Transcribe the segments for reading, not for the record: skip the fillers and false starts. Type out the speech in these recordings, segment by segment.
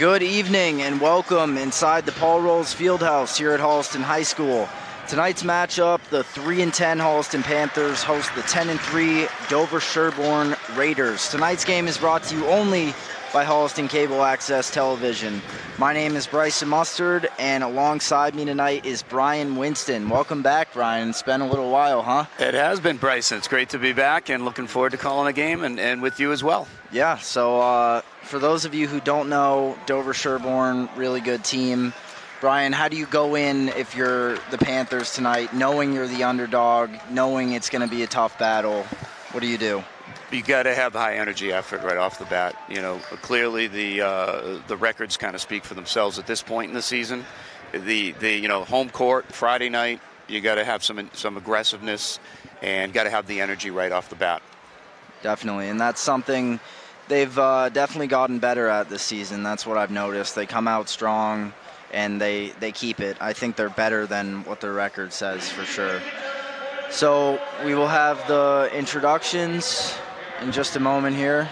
Good evening and welcome inside the Paul Rowles Fieldhouse here at Holliston High School. Tonight's matchup, the 3-10 Holliston Panthers host the 10-3 Dover-Sherborn Raiders. Tonight's game is brought to you only by Holliston Cable Access Television. My name is Bryson Mustard, and alongside me tonight is Brian Winston. Welcome back, Brian. It's been a little while, huh? It has been, Bryson. It's great to be back and looking forward to calling a game and with you as well. Yeah, so for those of you who don't know, Dover-Sherborn, really good team. Brian, how do you go in if you're the Panthers tonight, knowing you're the underdog, knowing it's going to be a tough battle? What do you do? You got to have high energy effort right off the bat. You know, clearly the records kind of speak for themselves at this point in the season. The home court Friday night, you got to have some aggressiveness and got to have the energy right off the bat. Definitely, and that's something they've definitely gotten better at this season. That's what I've noticed. They come out strong and they keep it. I think they're better than what their record says for sure. So we will have the introductions in just a moment here.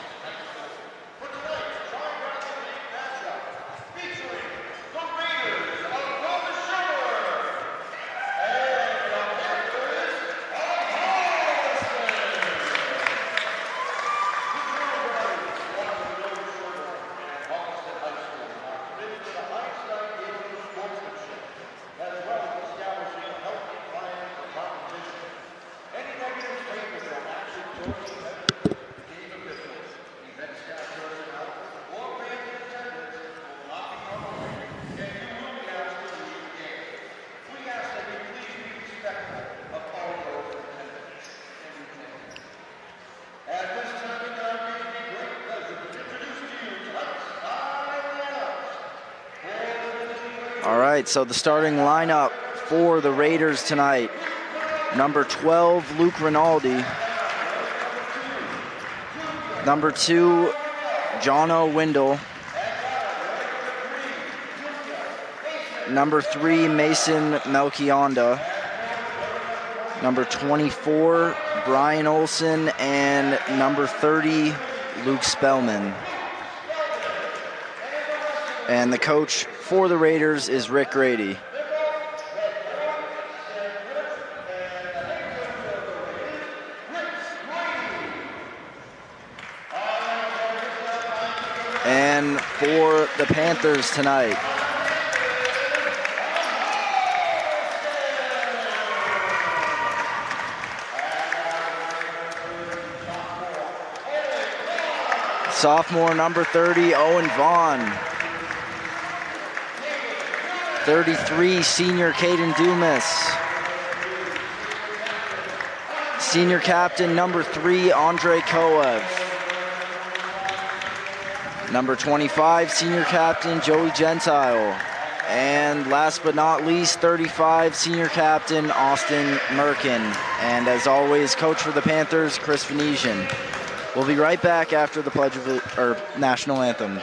All right, so the starting lineup for the Raiders tonight. Number 12, Luke Rinaldi. Number 2, Jono Windle. Number 3, Mason Melchionda. Number 24, Brian Olson. And number 30, Luke Spellman. And the coach for the Raiders is Rick Grady. And for the Panthers tonight, sophomore number 30, Owen Vaughn. 33, senior Caden Dumas. Senior captain number 3, Andre Koev. Number 25, senior captain Joey Gentile. And last but not least, 35, senior captain Austin Merkin. And as always, coach for the Panthers, Chris Venetian. We'll be right back after the pledge of national anthem.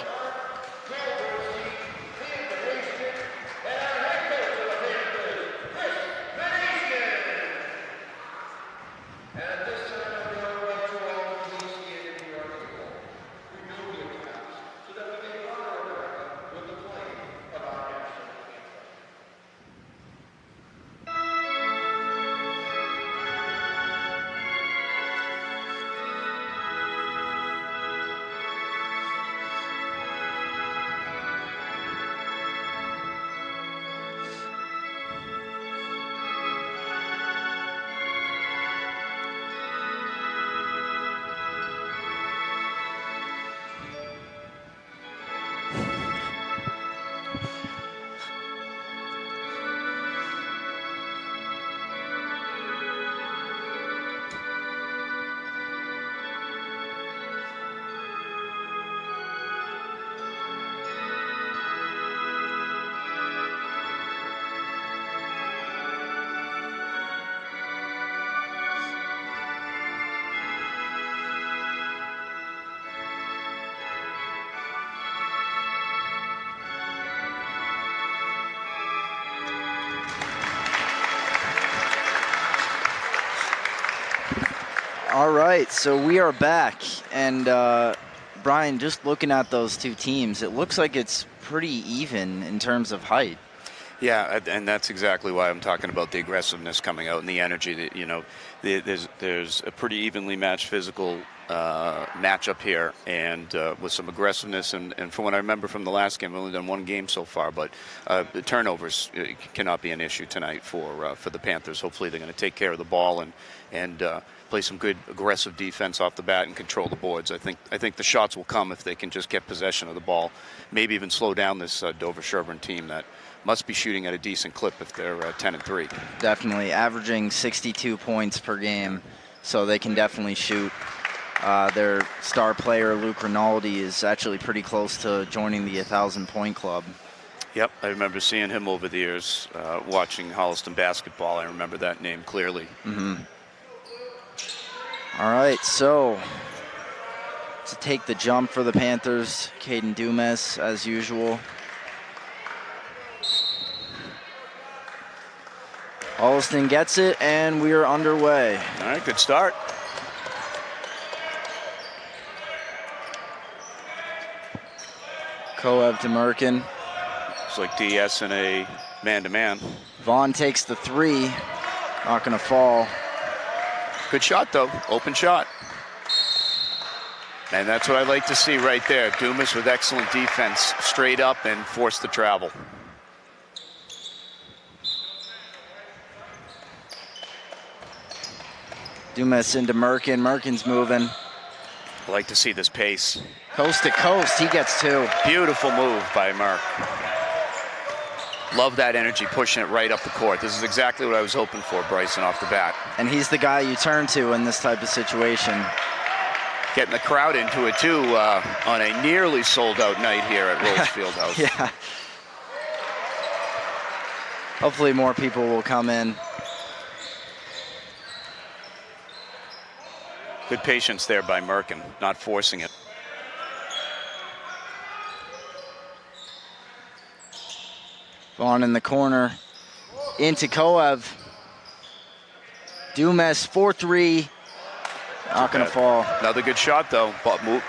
All right, so we are back, and Brian, just looking at those two teams, it looks like it's pretty even in terms of height. Yeah, and that's exactly why I'm talking about the aggressiveness coming out and the energy. That, you know, there's a pretty evenly matched physical matchup here, and with some aggressiveness. And from what I remember from the last game, we've only done one game so far, but the turnovers cannot be an issue tonight for the Panthers. Hopefully, they're going to take care of the ball and play some good aggressive defense off the bat and control the boards. I think the shots will come if they can just get possession of the ball. Maybe even slow down this Dover-Sherborn team that must be shooting at a decent clip if they're 10-3. Definitely averaging 62 points per game, so they can definitely shoot. Their star player, Luke Rinaldi, is actually pretty close to joining the 1,000-point club. Yep, I remember seeing him over the years, watching Holliston basketball. I remember that name clearly. All right, so to take the jump for the Panthers, Caden Dumas, as usual. Holliston gets it, and we are underway. All right, good start. Koev to Merkin. It's like DS in a man-to-man. Vaughn takes the three. Not going to fall. Good shot, though. Open shot. And that's what I like to see right there. Dumas with excellent defense, straight up and forced the travel. Dumas into Merkin. Merkin's moving. I like to see this pace. Coast to coast, he gets two. Beautiful move by Merk. Love that energy, pushing it right up the court. This is exactly what I was hoping for, Bryson, off the bat. And he's the guy you turn to in this type of situation. Getting the crowd into it, too, on a nearly sold-out night here at Rowles Fieldhouse. Yeah. Hopefully more people will come in. Good patience there by Merkin, not forcing it. Vaughn in the corner, into Koev. Dumas, 4-3, not going to fall. Another good shot, though.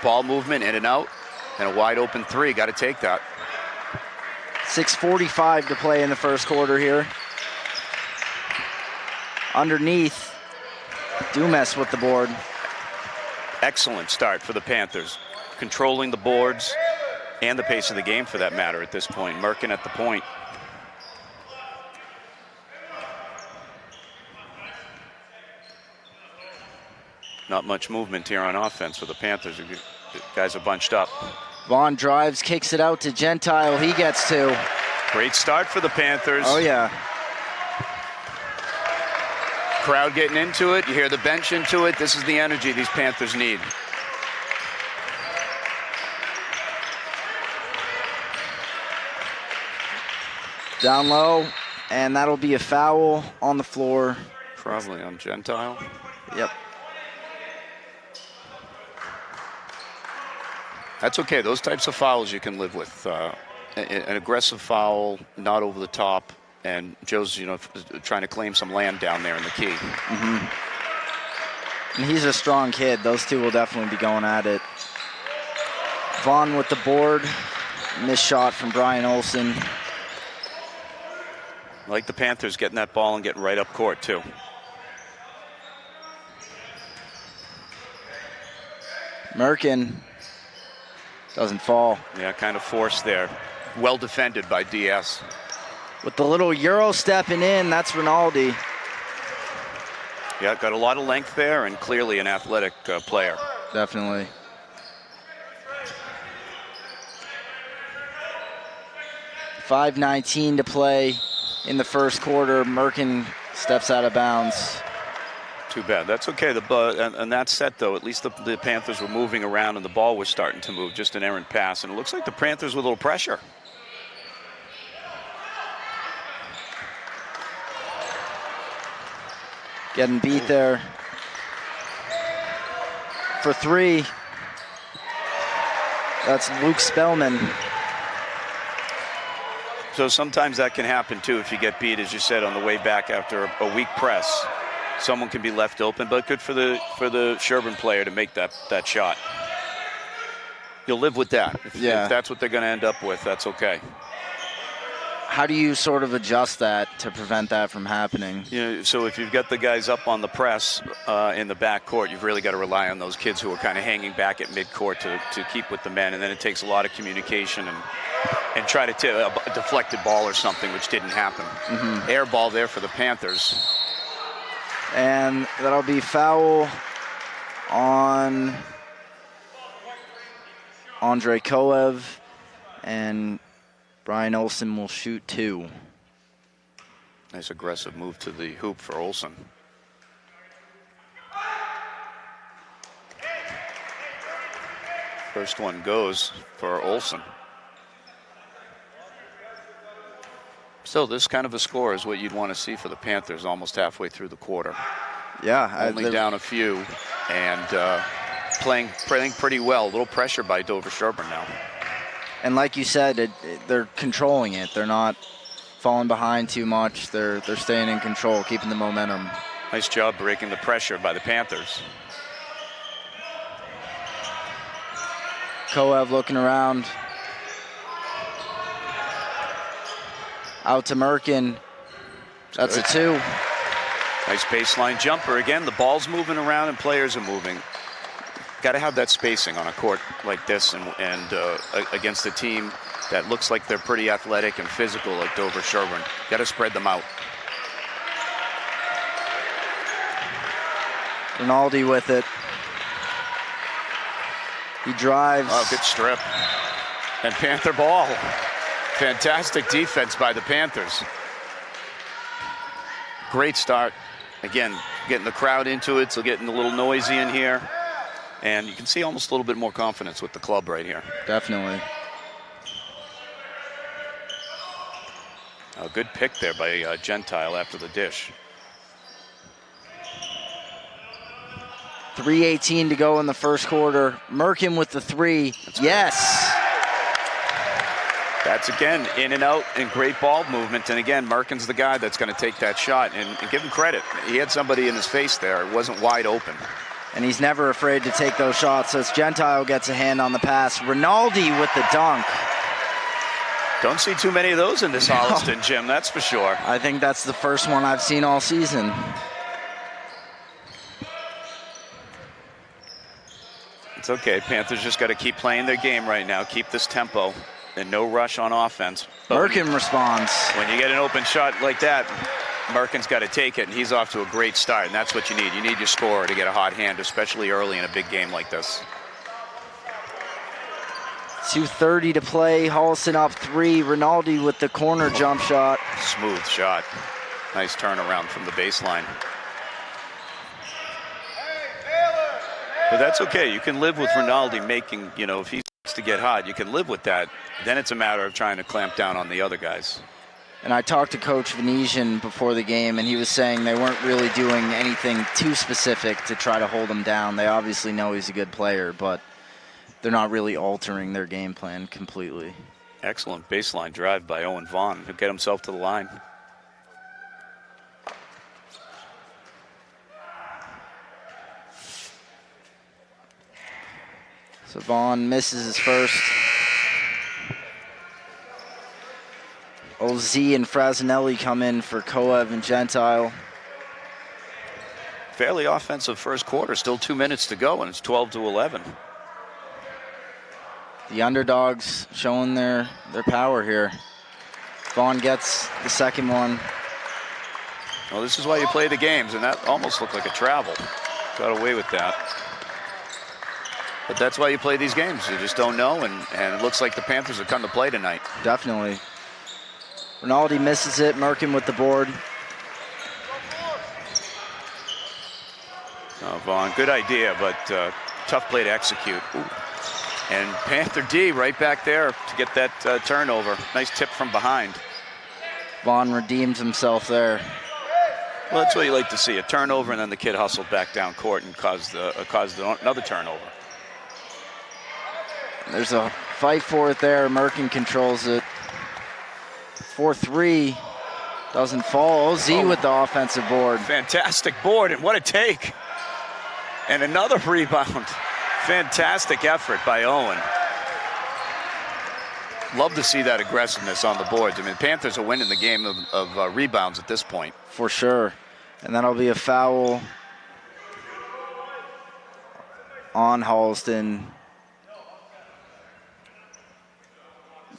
Ball movement in and out, and a wide open three. Got to take that. 6:45 to play in the first quarter here. Underneath, Dumas with the board. Excellent start for the Panthers, controlling the boards and the pace of the game for that matter at this point. Merkin at the point. Not much movement here on offense for the Panthers. The guys are bunched up. Vaughn drives, kicks it out to Gentile. He gets two. Great start for the Panthers. Oh, yeah. Crowd getting into it. You hear the bench into it. This is the energy these Panthers need. Down low, and that'll be a foul on the floor. Probably on Gentile. Yep. That's okay. Those types of fouls you can live with. An aggressive foul, not over the top, and Joe's, trying to claim some land down there in the key. And he's a strong kid. Those two will definitely be going at it. Vaughn with the board. Missed shot from Brian Olsen. I like the Panthers getting that ball and getting right up court, too. Merkin doesn't fall. Yeah, kind of forced there. Well defended by DS. With the little Euro stepping in, that's Rinaldi. Yeah, got a lot of length there and clearly an athletic player. Definitely. .5:19 to play in the first quarter. Merkin steps out of bounds. Too bad. That's okay. And that set, though, at least the Panthers were moving around and the ball was starting to move. Just an errant pass. And it looks like the Panthers with a little pressure. Getting beat there. For three. That's Luke Spellman. So sometimes that can happen, too, if you get beat, as you said, on the way back after a weak press. Someone can be left open, but good for the Sherborn player to make that shot. You'll live with that. If that's what they're going to end up with, that's okay. How do you sort of adjust that to prevent that from happening? So if you've got the guys up on the press in the back court, you've really got to rely on those kids who are kind of hanging back at midcourt to keep with the men, and then it takes a lot of communication and try to a deflected ball or something, which didn't happen. Air ball there for the Panthers. And that'll be foul on Andre Koev, and Brian Olsen will shoot 2. Nice aggressive move to the hoop for Olsen. First one goes for Olsen. So this kind of a score is what you'd want to see for the Panthers almost halfway through the quarter. Yeah. Only down a few and playing pretty well. A little pressure by Dover-Sherborn now. And like you said, they're controlling it. They're not falling behind too much. They're staying in control, keeping the momentum. Nice job breaking the pressure by the Panthers. Koev looking around. Out to Merkin. That's a 2. Nice baseline jumper. Again, the ball's moving around and players are moving. Got to have that spacing on a court like this and against a team that looks like they're pretty athletic and physical like Dover-Sherborn. Got to spread them out. Rinaldi with it. He drives. Oh, good strip. And Panther ball. Fantastic defense by the Panthers. Great start. Again, getting the crowd into it, so getting a little noisy in here. And you can see almost a little bit more confidence with the club right here. Definitely. A good pick there by Gentile after the dish. 3:18 to go in the first quarter. Merkin with the 3. Yes. That's, again, in and out and great ball movement. And, again, Merkin's the guy that's going to take that shot. And give him credit. He had somebody in his face there. It wasn't wide open. And he's never afraid to take those shots. So it's Gentile gets a hand on the pass. Rinaldi with the dunk. Don't see too many of those in this Holliston gym, that's for sure. I think that's the first one I've seen all season. It's okay. Panthers just got to keep playing their game right now. Keep this tempo and no rush on offense. Merkin responds. When you get an open shot like that, Merkin's got to take it, and he's off to a great start, and that's what you need. You need your scorer to get a hot hand, especially early in a big game like this. 2:30 to play. Holliston up 3. Rinaldi with the corner jump shot. Smooth shot. Nice turnaround from the baseline. But that's okay. You can live with Rinaldi making, if he starts to get hot, you can live with that. Then it's a matter of trying to clamp down on the other guys. And I talked to Coach Venetian before the game, and he was saying they weren't really doing anything too specific to try to hold him down. They obviously know he's a good player, but they're not really altering their game plan completely. Excellent baseline drive by Owen Vaughn. He'll get himself to the line. So Vaughn misses his first. OZ and Frasinelli come in for Koev and Gentile. Fairly offensive first quarter. Still 2 minutes to go, and it's 12-11. The underdogs showing their power here. Vaughn gets the second one. Well, this is why you play the games, and that almost looked like a travel. Got away with that. But that's why you play these games. You just don't know, and it looks like the Panthers have come to play tonight. Definitely. Rinaldi misses it. Merkin with the board. Oh, Vaughn, good idea, but tough play to execute. Ooh. And Panther D right back there to get that turnover. Nice tip from behind. Vaughn redeems himself there. Well, that's what you like to see, a turnover, and then the kid hustled back down court and caused another turnover. There's a fight for it there. Merkin controls it. 4-3. Doesn't fall. OZ with the offensive board. Fantastic board, and what a take. And another rebound. Fantastic effort by Owen. Love to see that aggressiveness on the boards. I mean, Panthers are winning the game of rebounds at this point. For sure. And that'll be a foul on Holliston.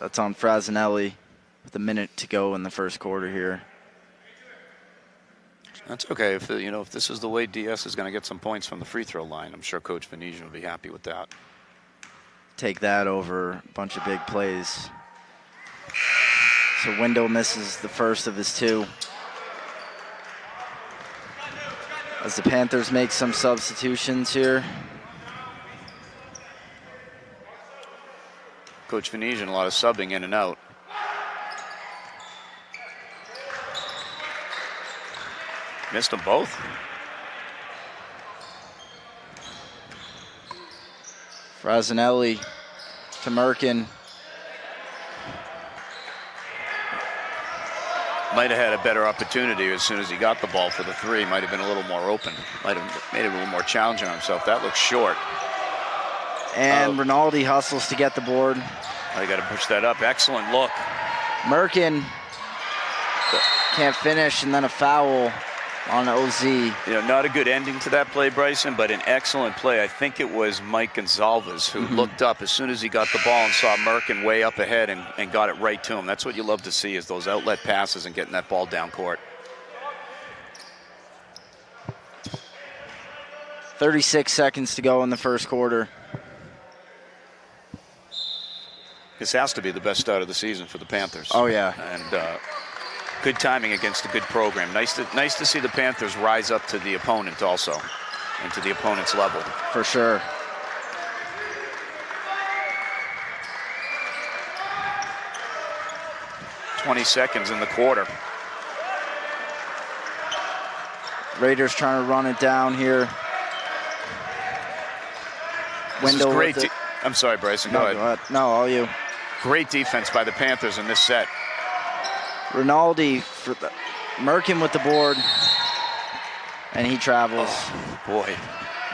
That's on Frasinelli with a minute to go in the first quarter here. That's okay. If if this is the way DS is going to get some points from the free throw line, I'm sure Coach Venetian will be happy with that. Take that over a bunch of big plays. So Wendell misses the first of his two. As the Panthers make some substitutions here. Coach Venetian, a lot of subbing in and out. Missed them both. Frasinelli to Merkin. Might have had a better opportunity as soon as he got the ball for the three. Might have been a little more open. Might have made it a little more challenging on himself. That looks short. And Rinaldi hustles to get the board. I got to push that up. Excellent look. Merkin can't finish, and then a foul on OZ. Not a good ending to that play, Bryson, but an excellent play. I think it was Mike Gonzalez who looked up as soon as he got the ball and saw Merkin way up ahead and got it right to him. That's what you love to see, is those outlet passes and getting that ball down court. 36 seconds to go in the first quarter. This has to be the best start of the season for the Panthers. Oh, yeah. And good timing against a good program. Nice to see the Panthers rise up to the opponent also, and to the opponent's level. For sure. .20 seconds in the quarter. Raiders trying to run it down here. This is great. I'm sorry, Bryson. Go ahead. No, all you. Great defense by the Panthers in this set. Rinaldi for the Merkin with the board, and he travels. Oh, boy.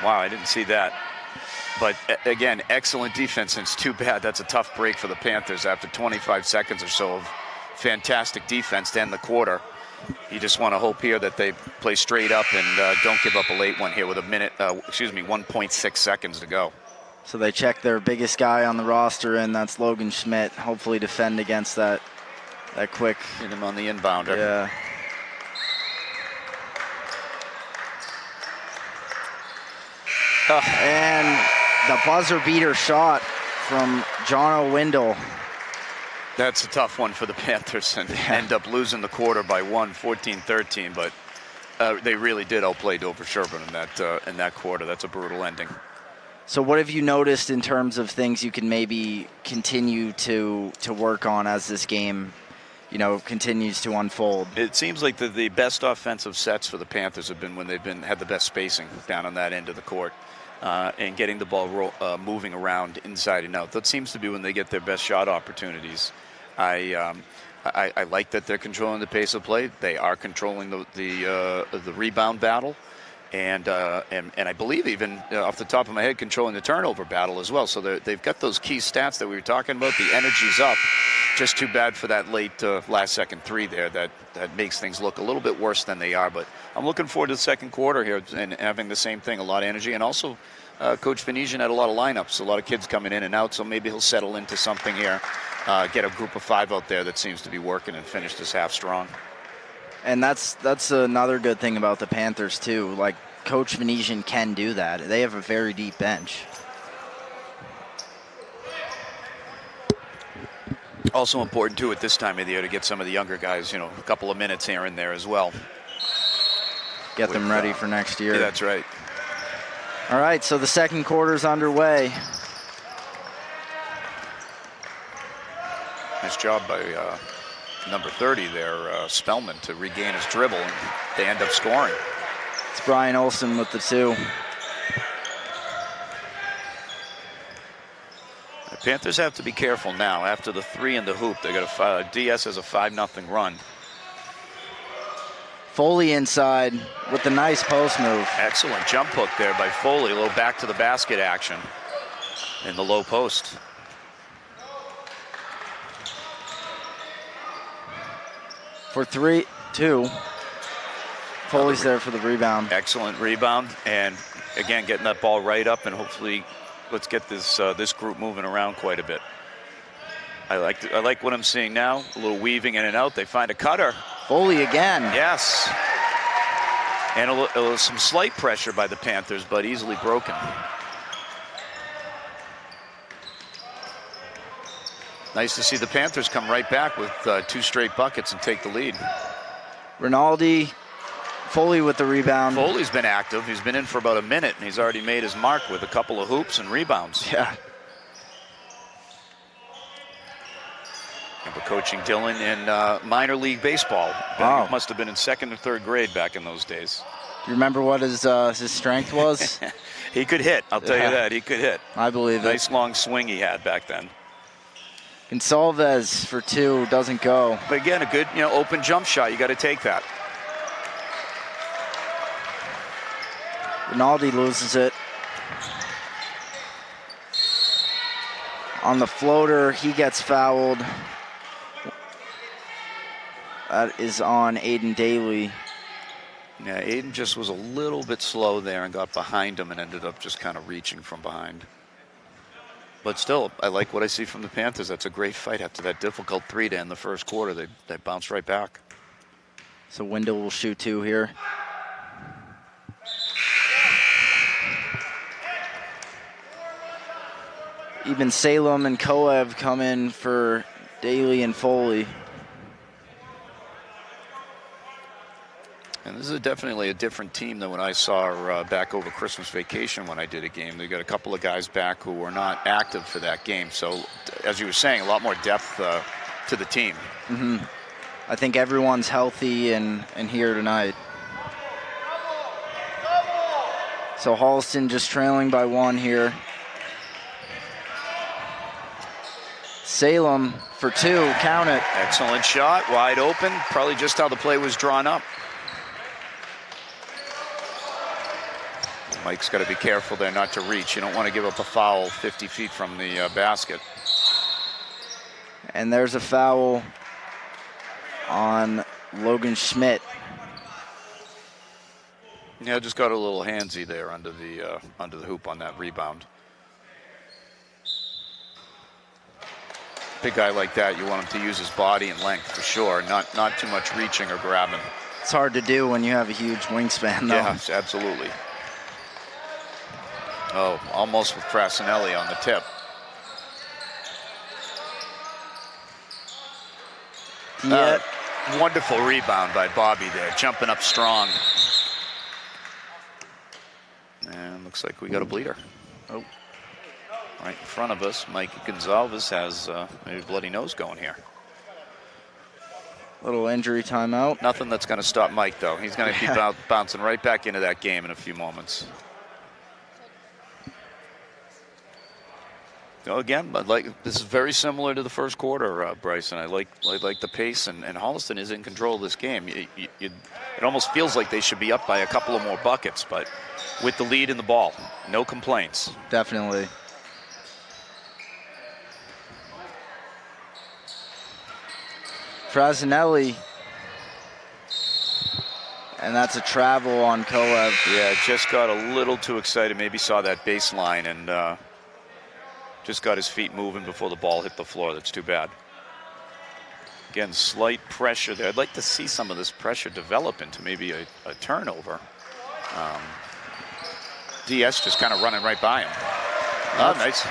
Wow, I didn't see that. But again, excellent defense, and it's too bad that's a tough break for the Panthers after 25 seconds or so of fantastic defense to end the quarter. You just want to hope here that they play straight up and don't give up a late one here with 1.6 seconds to go. So they check their biggest guy on the roster, and that's Logan Schmidt. Hopefully defend against that quick. Hit him on the inbounder. Yeah. And the buzzer beater shot from John O'Wendell. That's a tough one for the Panthers, and end up losing the quarter by 14-13. But they really did outplay Dover-Sherborn in that quarter. That's a brutal ending. So what have you noticed in terms of things you can maybe continue to work on as this game, continues to unfold? It seems like the best offensive sets for the Panthers have been when they've had the best spacing down on that end of the court, and getting the ball moving around inside and out. That seems to be when they get their best shot opportunities. I like that they're controlling the pace of play. They are controlling the rebound battle. And I believe even off the top of my head, controlling the turnover battle as well. So they've got those key stats that we were talking about. The energy's up. Just too bad for that late last-second three there. That makes things look a little bit worse than they are. But I'm looking forward to the second quarter here and having the same thing, a lot of energy. And also, Coach Venetian had a lot of lineups, a lot of kids coming in and out. So maybe he'll settle into something here, get a group of five out there that seems to be working, and finish this half strong. And that's another good thing about the Panthers, too. Like, Coach Venetian can do that. They have a very deep bench. Also important, too, at this time of the year to get some of the younger guys, a couple of minutes here and there as well. Get them ready for next year. Yeah, that's right. All right, so the second quarter's underway. Nice job by number 30 there, Spellman, to regain his dribble, and they end up scoring. It's Brian Olsen with the two. The Panthers have to be careful now. After the three in the hoop, they got DS has a 5-0 run. Foley inside with the nice post move. Excellent jump hook there by Foley. A little back to the basket action in the low post. For 3-2. Foley's there for the rebound. Excellent rebound, and again, getting that ball right up, and hopefully let's get this this group moving around quite a bit. I like what I'm seeing now. A little weaving in and out. They find a cutter. Foley again. Yes. And some slight pressure by the Panthers, but easily broken. Nice to see the Panthers come right back with 2 straight buckets and take the lead. Rinaldi, Foley with the rebound. Foley's been active. He's been in for about a minute, and he's already made his mark with a couple of hoops and rebounds. Yeah. Remember coaching Dylan in minor league baseball. Wow. He must have been in 2nd or 3rd grade back in those days. Do you remember what his strength was? He could hit. I'll tell you that. He could hit. I believe it. Nice long swing he had back then. Gonsalves for 2 doesn't go. But again, a good open jump shot. You got to take that. Rinaldi loses it. On the floater, he gets fouled. That is on Aiden Daly. Yeah, Aiden just was a little bit slow there and got behind him and ended up just kind of reaching from behind. But still, I like what I see from the Panthers. That's a great fight after that difficult 3 to end the first quarter. They bounced right back. So Wendell will shoot 2 here. Even Salem and Koev come in for Daly and Foley. And this is definitely a different team than when I saw back over Christmas vacation when I did a game. They got a couple of guys back who were not active for that game. So, as you were saying, a lot more depth to the team. Mm-hmm. I think everyone's healthy and here tonight. So Holliston just trailing by 1 here. Salem for 2, count it. Excellent shot, wide open. Probably just how the play was drawn up. Mike's got to be careful there not to reach. You don't want to give up a foul 50 feet from the basket. And there's a foul on Logan Schmidt. Yeah, just got a little handsy there under the hoop on that rebound. Big guy like that, you want him to use his body and length for sure, not too much reaching or grabbing. It's hard to do when you have a huge wingspan, though. Yes, absolutely. Oh, almost with Frassinelli on the tip. Yeah. Wonderful rebound by Bobby there, jumping up strong. And looks like we got a bleeder. Oh. Right in front of us, Mike Gonsalves has maybe a bloody nose going here. Little injury timeout. Nothing that's going to stop Mike, though. He's going to keep bouncing right back into that game in a few moments. So again, this is very similar to the first quarter, Bryson. I like the pace, and Holliston is in control of this game. It almost feels like they should be up by a couple of more buckets, but with the lead in the ball, no complaints. Definitely. Frassinelli, and that's a travel on Koev. Yeah, just got a little too excited. Maybe saw that baseline and just got his feet moving before the ball hit the floor. That's too bad. Again, slight pressure there. I'd like to see some of this pressure develop into maybe a turnover. DS just kind of running right by him. Oh, nice.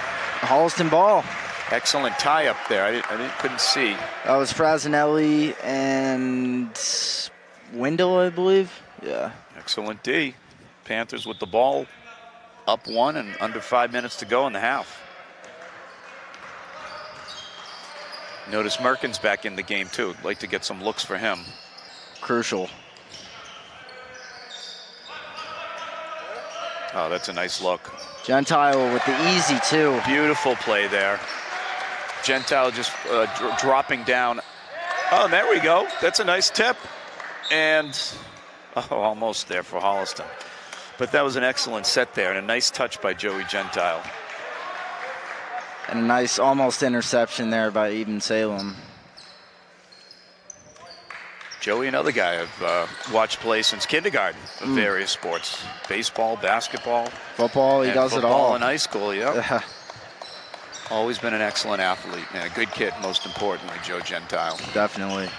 Holliston ball. Excellent tie up there. I couldn't see. That was Frassinelli and Wendell, I believe. Yeah. Excellent D. Panthers with the ball up 1 and under 5 minutes to go in the half. Notice Merkin's back in the game too. I'd like to get some looks for him. Crucial. Oh, that's a nice look. Gentile with the easy 2. Beautiful play there. Gentile just dropping down. Oh, there we go. That's a nice tip. And, almost there for Holliston. But that was an excellent set there and a nice touch by Joey Gentile. And a nice almost interception there by Eben Salem. Joey, another guy I've watched play since kindergarten of various sports. Baseball, basketball. Football, he does it all. Football in high school, yep. Always been an excellent athlete and a good kid, most importantly, Joe Gentile. Definitely.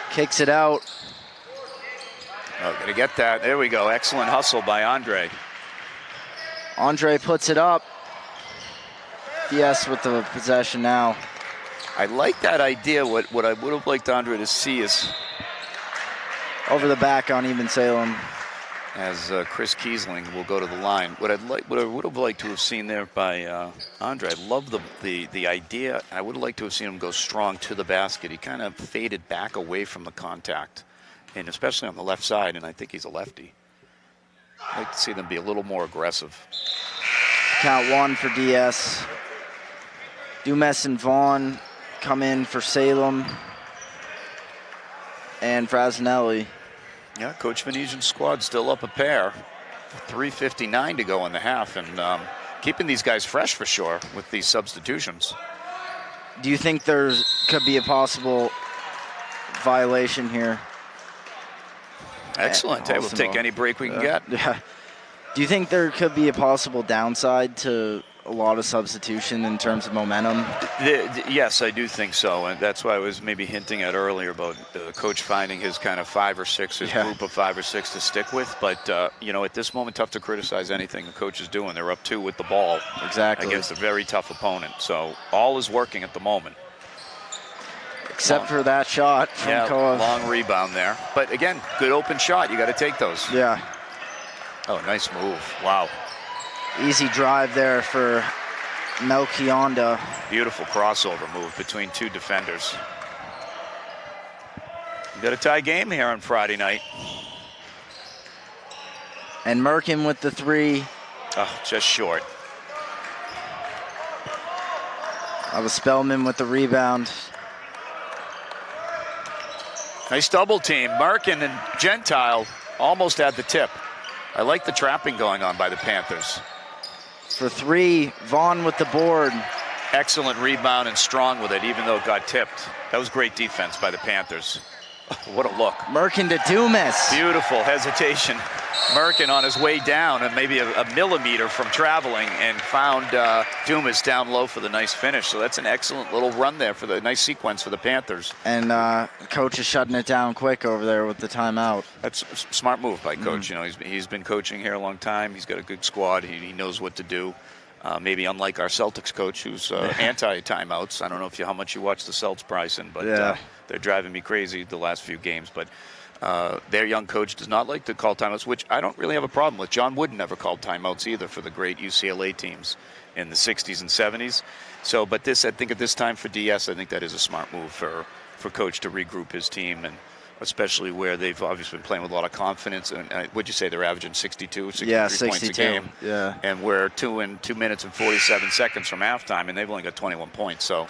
Kicks it out. Oh, gonna get that. There we go. Excellent hustle by Andre. Andre puts it up. Yes, with the possession now. I like that idea. What I would have liked Andre to see is over the back on Even Salem. As Chris Kiesling will go to the line. What I would have liked to have seen there by Andre. I love the idea. I would have liked to have seen him go strong to the basket. He kind of faded back away from the contact, and especially on the left side. And I think he's a lefty. I'd like to see them be a little more aggressive. Count one for DS. Dumas and Vaughn come in for Salem and Frasnelli. Yeah, Coach Venetian's squad still up a pair. 3:59 to go in the half, and keeping these guys fresh for sure with these substitutions. Do you think there could be a possible violation here? Excellent. Hey, we'll take any break we can get. Yeah. Do you think there could be a possible downside to a lot of substitution in terms of momentum? Yes, I do think so, and that's why I was maybe hinting at earlier about the coach finding his kind of 5 or 6, his group of 5 or 6 to stick with. But you know, at this moment, tough to criticize anything the coach is doing. They're up 2 with the ball, against a very tough opponent. So all is working at the moment, except for that shot from Koa. Long rebound there. But again, good open shot. You got to take those. Yeah. Oh, nice move. Wow. Easy drive there for Melchionda. Beautiful crossover move between 2 defenders. You got a tie game here on Friday night. And Merkin with the 3. Oh, just short. That was Spellman with the rebound. Nice double team. Merkin and Gentile almost at the tip. I like the trapping going on by the Panthers. For 3, Vaughn with the board. Excellent rebound and strong with it, even though it got tipped. That was great defense by the Panthers. What a look. Merkin to Dumas. Beautiful hesitation. Merkin on his way down and maybe a millimeter from traveling, and found Dumas down low for the nice finish. So that's an excellent little run there for the nice sequence for the Panthers. And coach is shutting it down quick over there with the timeout. That's a smart move by coach. You know, he's been coaching here a long time. He's got a good squad. He knows what to do. Maybe unlike our Celtics coach, who's anti-timeouts. I don't know how much you watch the Celts, Bryson, but they're driving me crazy the last few games. But their young coach does not like to call timeouts, which I don't really have a problem with. John Wooden never called timeouts either for the great UCLA teams in the 60s and 70s. So, but this, I think at this time for DS, I think that is a smart move for coach to regroup his team, and especially where they've obviously been playing with a lot of confidence. And what'd you say, they're averaging 63 points a game? Yeah. And we're 2 minutes and 47 seconds from halftime, and they've only got 21 points. So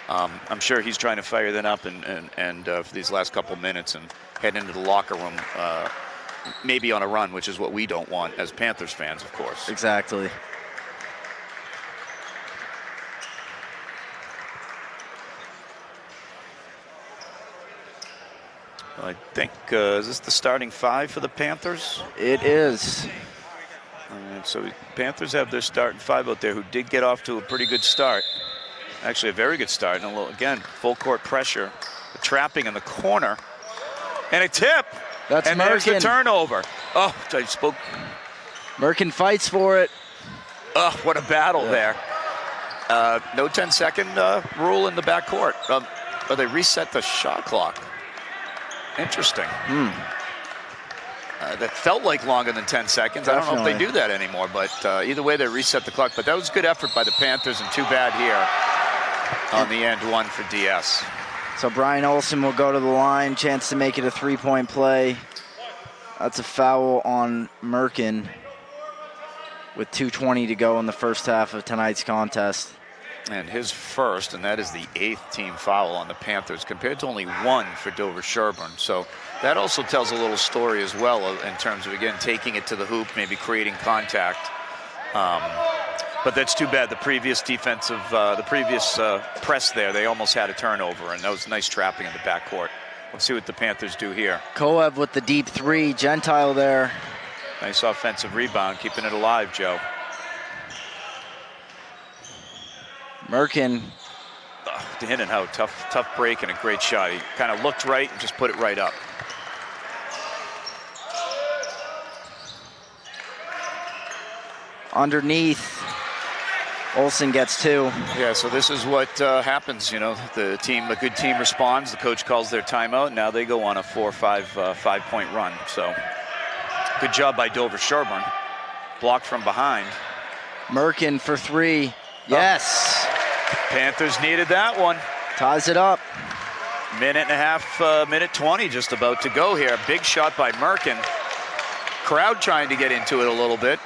I'm sure he's trying to fire that up and for these last couple minutes and head into the locker room, maybe on a run, which is what we don't want as Panthers fans, of course. Exactly. I think, is this the starting 5 for the Panthers? It is. So Panthers have their starting 5 out there, who did get off to a pretty good start. Actually, a very good start. And again, full court pressure. The trapping in the corner. And a tip. That's and Merkin. There's the turnover. Oh, I spoke. Merkin fights for it. Oh, what a battle there. No 10-second rule in the backcourt. They reset the shot clock. Interesting. That felt like longer than 10 seconds. Definitely. I don't know if they do that anymore, but either way, they reset the clock. But that was good effort by the Panthers, and too bad here on the end one for DS. So Brian Olsen will go to the line, chance to make it a 3-point play. That's a foul on Merkin with 2:20 to go in the first half of tonight's contest. And his first, and that is the 8th team foul on the Panthers, compared to only 1 for Dover-Sherborn. So that also tells a little story as well in terms of, again, taking it to the hoop, maybe creating contact. But that's too bad. The previous press there, they almost had a turnover, and that was nice trapping in the backcourt. Let's see what the Panthers do here. Koev with the deep three. Gentile there. Nice offensive rebound, keeping it alive, Joe. Merkin. In and out, tough break and a great shot. He kind of looked right and just put it right up. Underneath. Olsen gets 2. Yeah, so this is what happens, you know. A good team responds. The coach calls their timeout. Now they go on a 4 or 5 point run. So good job by Dover-Sherborn. Blocked from behind. Merkin for 3. Yes. Panthers needed that one. Ties it up. Minute and a half, minute 20 just about to go here. Big shot by Merkin. Crowd trying to get into it a little bit.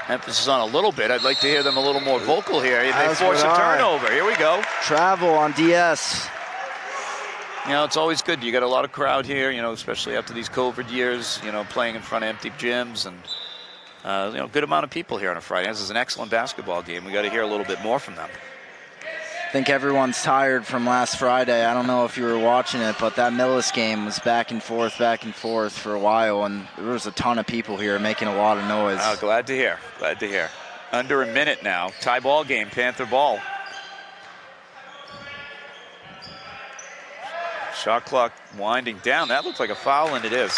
Emphasis on a little bit. I'd like to hear them a little more vocal here. They force a turnover. Here we go. Travel on DS. You know, it's always good. You got a lot of crowd here, you know, especially after these COVID years, you know, playing in front of empty gyms and, you know, good amount of people here on a Friday. This is an excellent basketball game. We got to hear a little bit more from them. I think everyone's tired from last Friday. I don't know if you were watching it, but that Millis game was back and forth for a while, and there was a ton of people here making a lot of noise. Oh, glad to hear. Glad to hear. Under a minute now. Tie ball game, Panther ball. Shot clock winding down. That looks like a foul, and it is.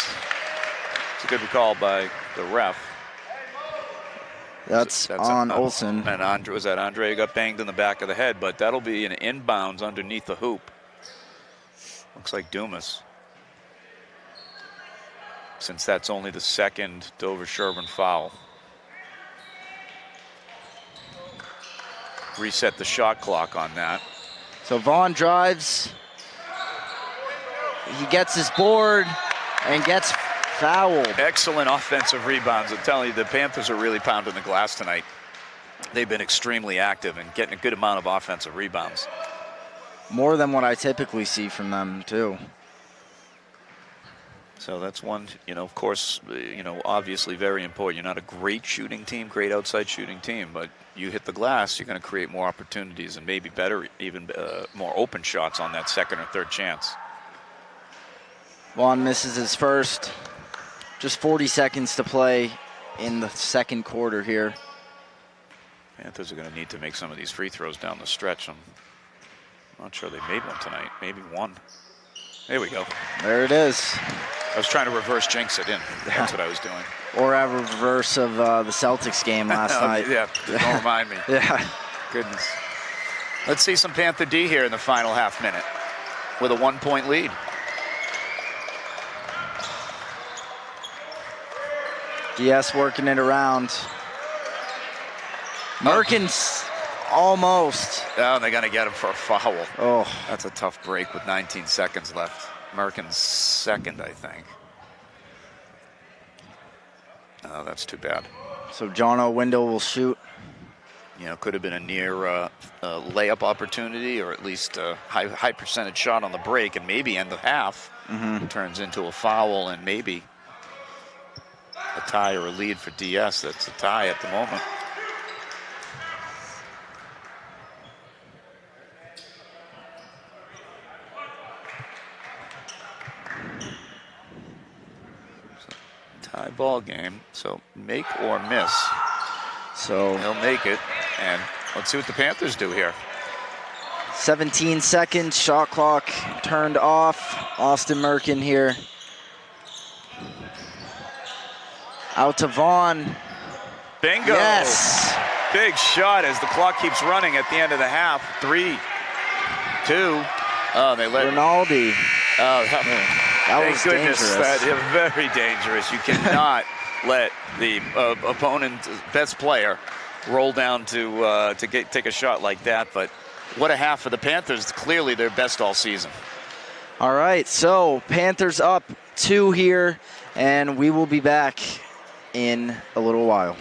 It's a good call by the ref. That's on Olsen. And Andre who got banged in the back of the head, but that'll be an inbounds underneath the hoop. Looks like Dumas. Since that's only the second Dover-Sherborn foul. Reset the shot clock on that. So Vaughn drives. He gets his board and gets fouled. Excellent offensive rebounds. I'm telling you, the Panthers are really pounding the glass tonight. They've been extremely active and getting a good amount of offensive rebounds. More than what I typically see from them, too. So that's one, you know, of course, you know, obviously very important. You're not a great shooting team, great outside shooting team, but you hit the glass, you're going to create more opportunities and maybe better, even more open shots on that second or third chance. Vaughn misses his first. Just 40 seconds to play in the second quarter here. Panthers are going to need to make some of these free throws down the stretch. I'm not sure they made one tonight. Maybe one. There we go. There it is. I was trying to reverse jinx it in. That's what I was doing. Or a reverse of the Celtics game last night. Yeah, don't remind me. Yeah. Goodness. Let's see some Panther D here in the final half minute with a 1-point lead. DS working it around. Merkin's almost. Oh, they're going to get him for a foul. Oh. That's a tough break with 19 seconds left. Merkin's second, I think. Oh, that's too bad. So John O'Windle will shoot. You know, could have been a near layup opportunity, or at least a high percentage shot on the break, and maybe end the half. Turns into a foul and maybe a tie or a lead for DS. That's a tie at the moment. Tie ball game, so make or miss. So he'll make it, and let's see what the Panthers do here. 17 seconds, shot clock turned off. Austin Merkin here. Out to Vaughn. Bingo! Yes! Big shot as the clock keeps running at the end of the half. 3, 2. Oh, they let Rinaldi. Oh, that was dangerous. That is very dangerous. You cannot let the opponent's best player roll down to take a shot like that. But what a half for the Panthers. Clearly their best all season. All right, so Panthers up 2 here, and we will be back in a little while.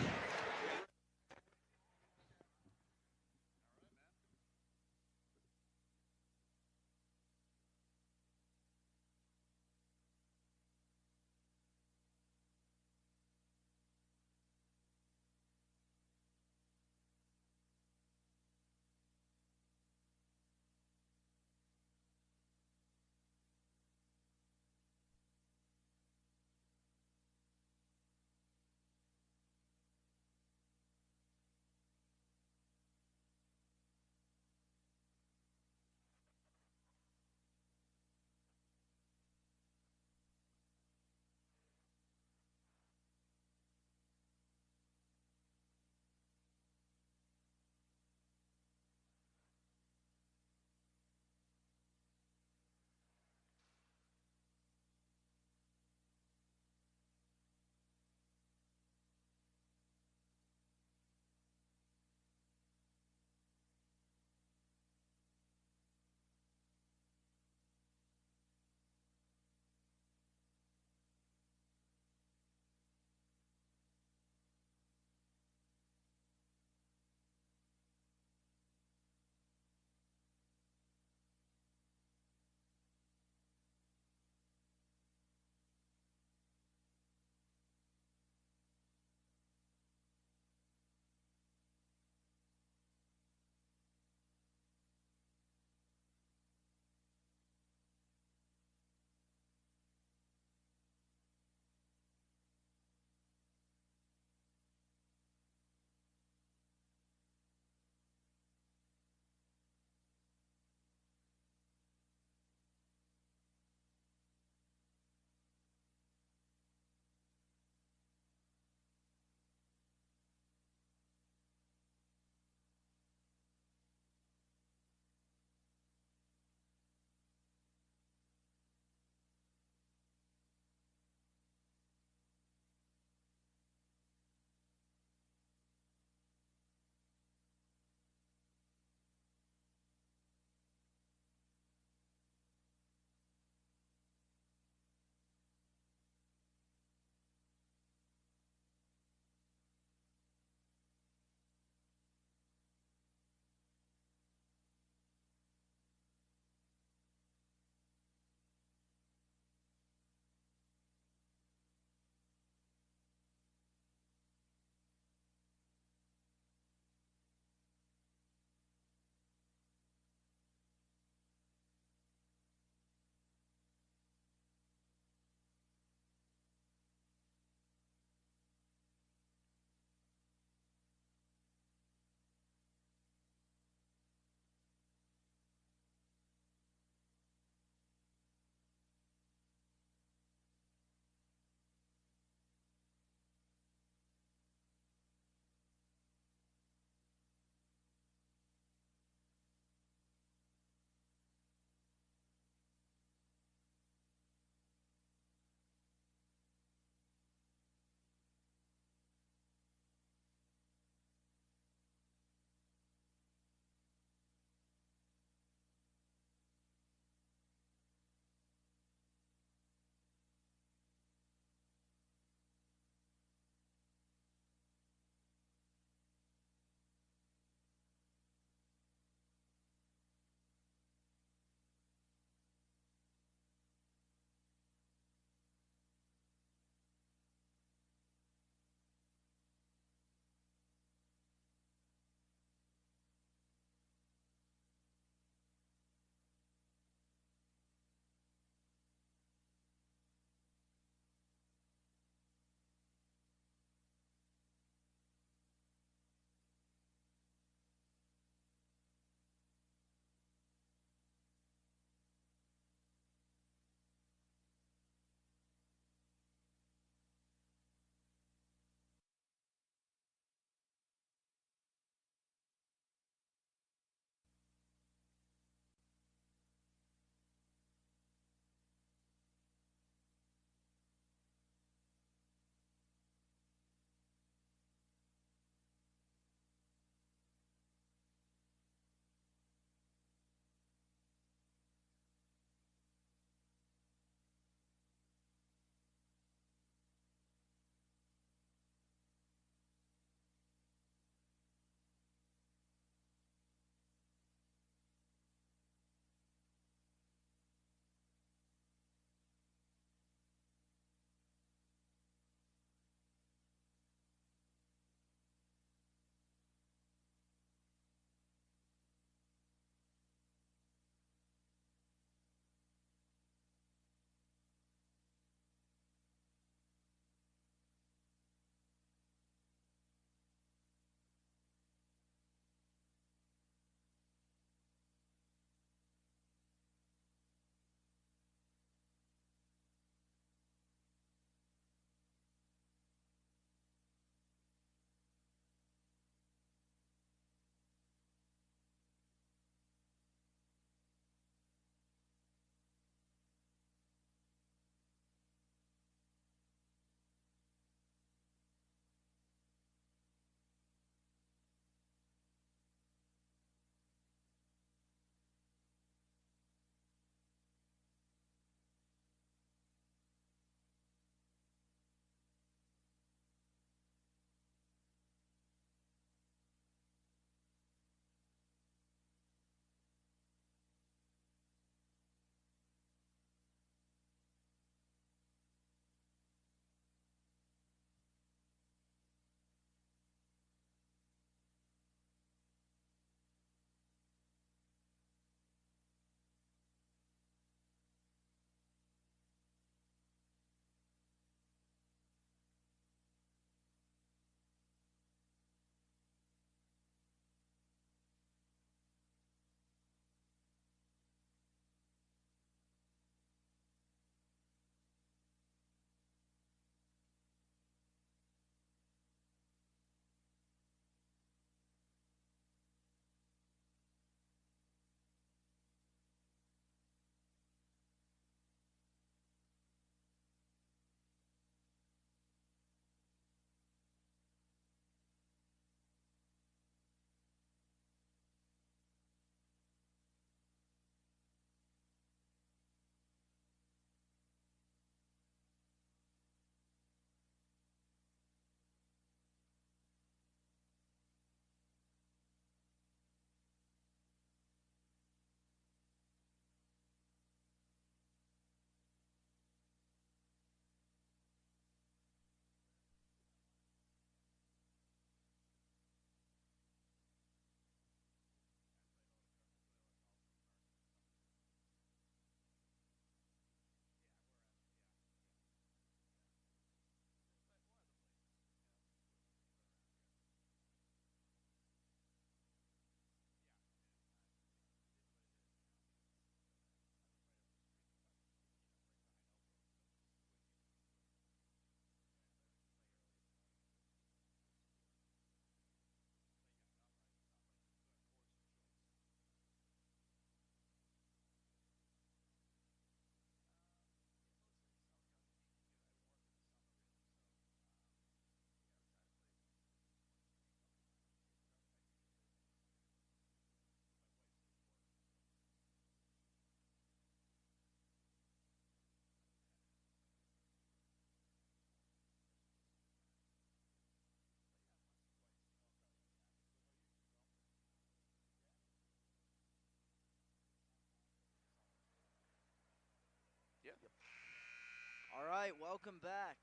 right, welcome back.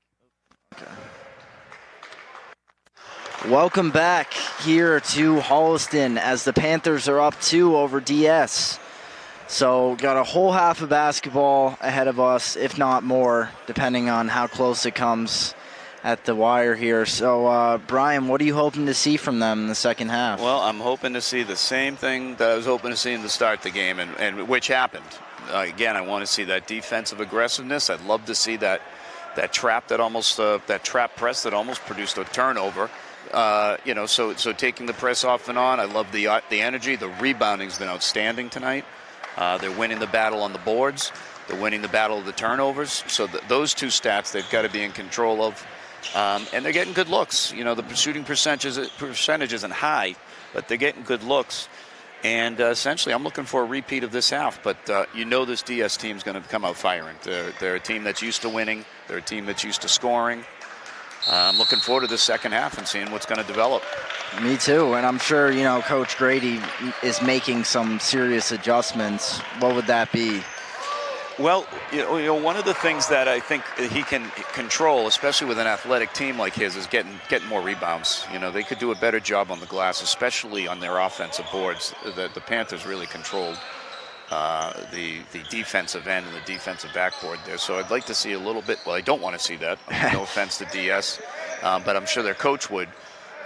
Okay. Welcome back here to Holliston as the Panthers are up 2 over DS. So got a whole half of basketball ahead of us, if not more, depending on how close it comes at the wire here. So, Brian, what are you hoping to see from them in the second half? Well, I'm hoping to see the same thing that I was hoping to see in the start the game, and which happened. Again, I want to see that defensive aggressiveness. I'd love to see that trap that trap press that almost produced a turnover. So taking the press off and on. I love the energy. The rebounding's been outstanding tonight. They're winning the battle on the boards. They're winning the battle of the turnovers. So those two stats they've got to be in control of. And they're getting good looks. The shooting percentage isn't high, but they're getting good looks. And essentially, I'm looking for a repeat of this half. But this DS team's going to come out firing. They're a team that's used to winning. They're a team that's used to scoring. I'm looking forward to the second half and seeing what's going to develop. Me too, and I'm sure, Coach Grady is making some serious adjustments. What would that be? Well, one of the things that I think he can control, especially with an athletic team like his, is getting more rebounds. They could do a better job on the glass, especially on their offensive boards. The Panthers really controlled the defensive end and the defensive backboard there. So I'd like to see a little bit. Well, I don't want to see that. No offense to DS, but I'm sure their coach would.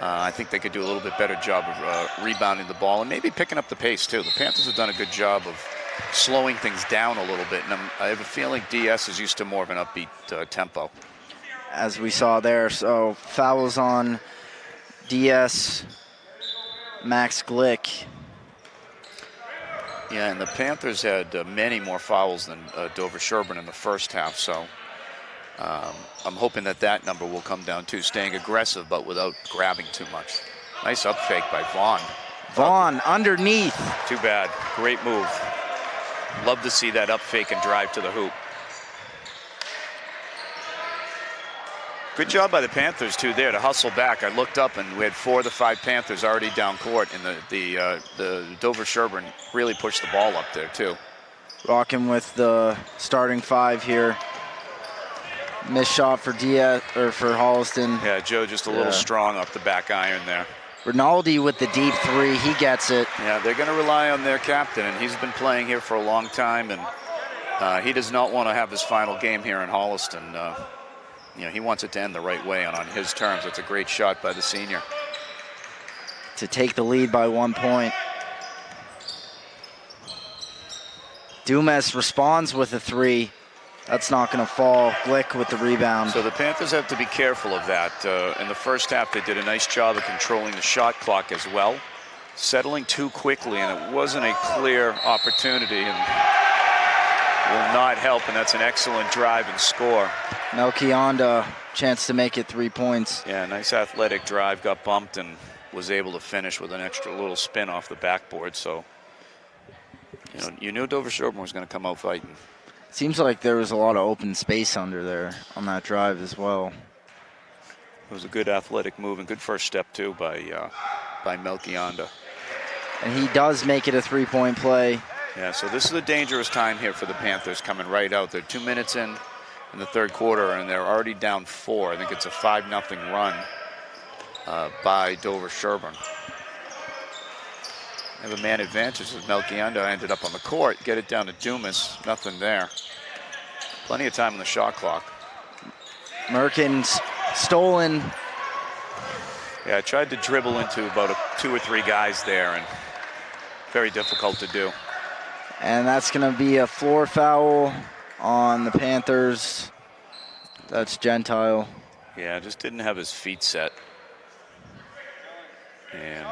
I think they could do a little bit better job of rebounding the ball and maybe picking up the pace too. The Panthers have done a good job of slowing things down a little bit, and I have a feeling DS is used to more of an upbeat tempo. As we saw there, so fouls on DS, Max Glick. Yeah, and the Panthers had many more fouls than Dover-Sherborn in the first half, so I'm hoping that number will come down too, staying aggressive but without grabbing too much. Nice up fake by Vaughn. Vaughn underneath. Too bad. Great move. Love to see that up fake and drive to the hoop. Good job by the Panthers too there to hustle back. I looked up and we had 4 of the 5 Panthers already down court, and the Dover-Sherborn really pushed the ball up there too. Rocking with the starting 5 here. Missed shot for Holliston. Yeah, Joe just a little strong off the back iron there. Rinaldi with the deep 3, he gets it. Yeah, they're going to rely on their captain, and he's been playing here for a long time, and he does not want to have his final game here in Holliston. He wants it to end the right way and on his terms. It's a great shot by the senior. To take the lead by 1 point. Dumas responds with a 3. That's not going to fall. Glick with the rebound. So the Panthers have to be careful of that. In the first half, they did a nice job of controlling the shot clock as well. Settling too quickly, and it wasn't a clear opportunity, and will not help, and that's an excellent drive and score. Melchionda, chance to make it 3 points. Yeah, nice athletic drive, got bumped, and was able to finish with an extra little spin off the backboard. So, you knew Dover-Sherborn was going to come out fighting. Seems like there was a lot of open space under there on that drive as well. It was a good athletic move and good first step too by Melchionda. And he does make it a 3-point play. Yeah, so this is a dangerous time here for the Panthers coming right out. They're 2 minutes in the third quarter, and they're already down 4. I think it's a 5-0 run by Dover-Sherborn. They have a man advantage as Melchionda ended up on the court. Get it down to Dumas. Nothing there. Plenty of time on the shot clock. Merkin's stolen. Yeah, I tried to dribble into about 2 or 3 guys there, and very difficult to do. And that's going to be a floor foul on the Panthers. That's Gentile. Yeah, just didn't have his feet set. And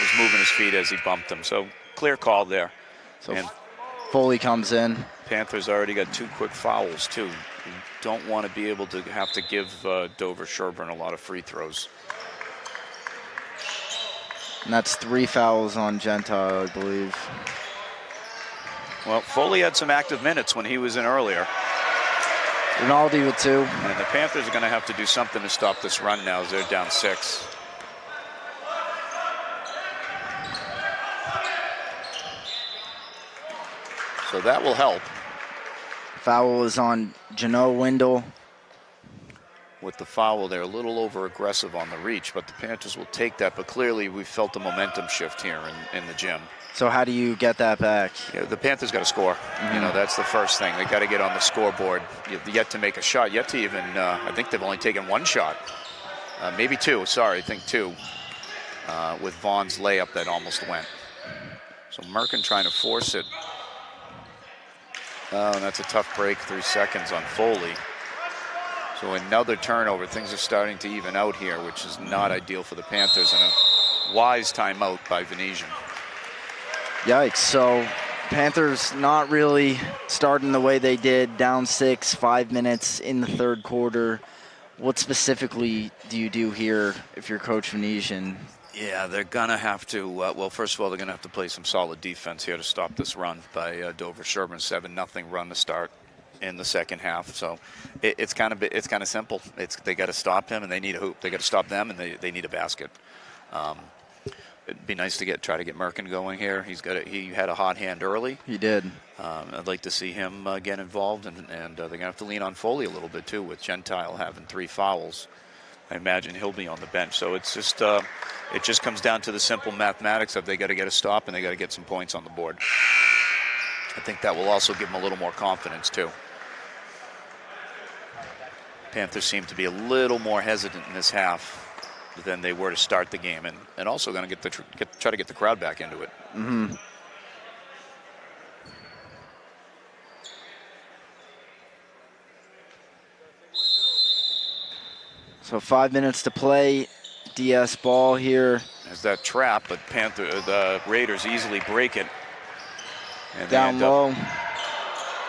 was moving his feet as he bumped him. So clear call there. So and Foley comes in. Panthers already got 2 quick fouls too. You don't want to be able to have to give Dover-Sherborn a lot of free throws. And that's 3 fouls on Gentile, I believe. Well, Foley had some active minutes when he was in earlier. Rinaldi with 2. And the Panthers are going to have to do something to stop this run now as they're down 6. So that will help. Foul is on Jano Wendell. With the foul, they're a little over-aggressive on the reach, but the Panthers will take that. But clearly, we felt a momentum shift here in the gym. So how do you get that back? Yeah, the Panthers got to score. You know, that's the first thing. They got to get on the scoreboard. You've yet to make a shot, yet to even, I think they've only taken one shot. Maybe two, sorry, I think two. With Vaughn's layup that almost went. So Merkin trying to force it. Oh, and that's a tough break, 3 seconds on Foley. So another turnover. Things are starting to even out here, which is not ideal for the Panthers, and a wise timeout by Venetian. Yikes. So Panthers not really starting the way they did, down 6, 5 minutes in the third quarter. What specifically do you do here if you're Coach Venetian? Yeah, they're going to have to, well, first of all, they're going to have to play some solid defense here to stop this run by Dover-Sherborn. 7-0 run to start in the second half. So it's kind of simple. They got to stop him, and they need a hoop. They got to stop them, and they need a basket. It'd be nice to try to get Merkin going here. He had a hot hand early. He did. I'd like to see him get involved, and they're going to have to lean on Foley a little bit too, with Gentile having 3 fouls. I imagine he'll be on the bench. So it's just it just comes down to the simple mathematics of they got to get a stop and they got to get some points on the board. I think that will also give them a little more confidence too. Panthers seem to be a little more hesitant in this half than they were to start the game, and also going to try to get the crowd back into it. Mm-hmm. So 5 minutes to play. DS ball here. There's that trap, but the Raiders easily break it. And down low.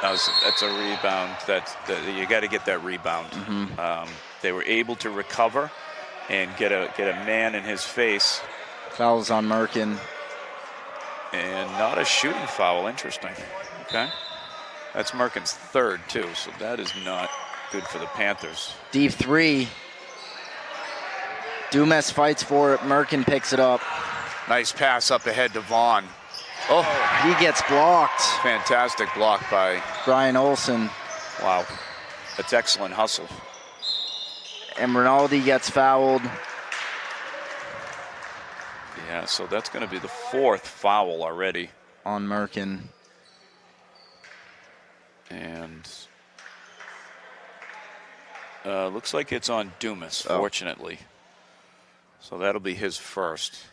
That's a rebound. You got to get that rebound. Mm-hmm. They were able to recover and get a man in his face. Fouls on Merkin. And not a shooting foul. Interesting. Okay. That's Merkin's third too, so that is not good for the Panthers. Deep 3. Dumas fights for it. Merkin picks it up. Nice pass up ahead to Vaughn. Oh, he gets blocked. Fantastic block by Brian Olsen. Wow. That's excellent hustle. And Rinaldi gets fouled. Yeah, so that's going to be the 4th foul already on Merkin. And looks like it's on Dumas, fortunately. So that'll be his first.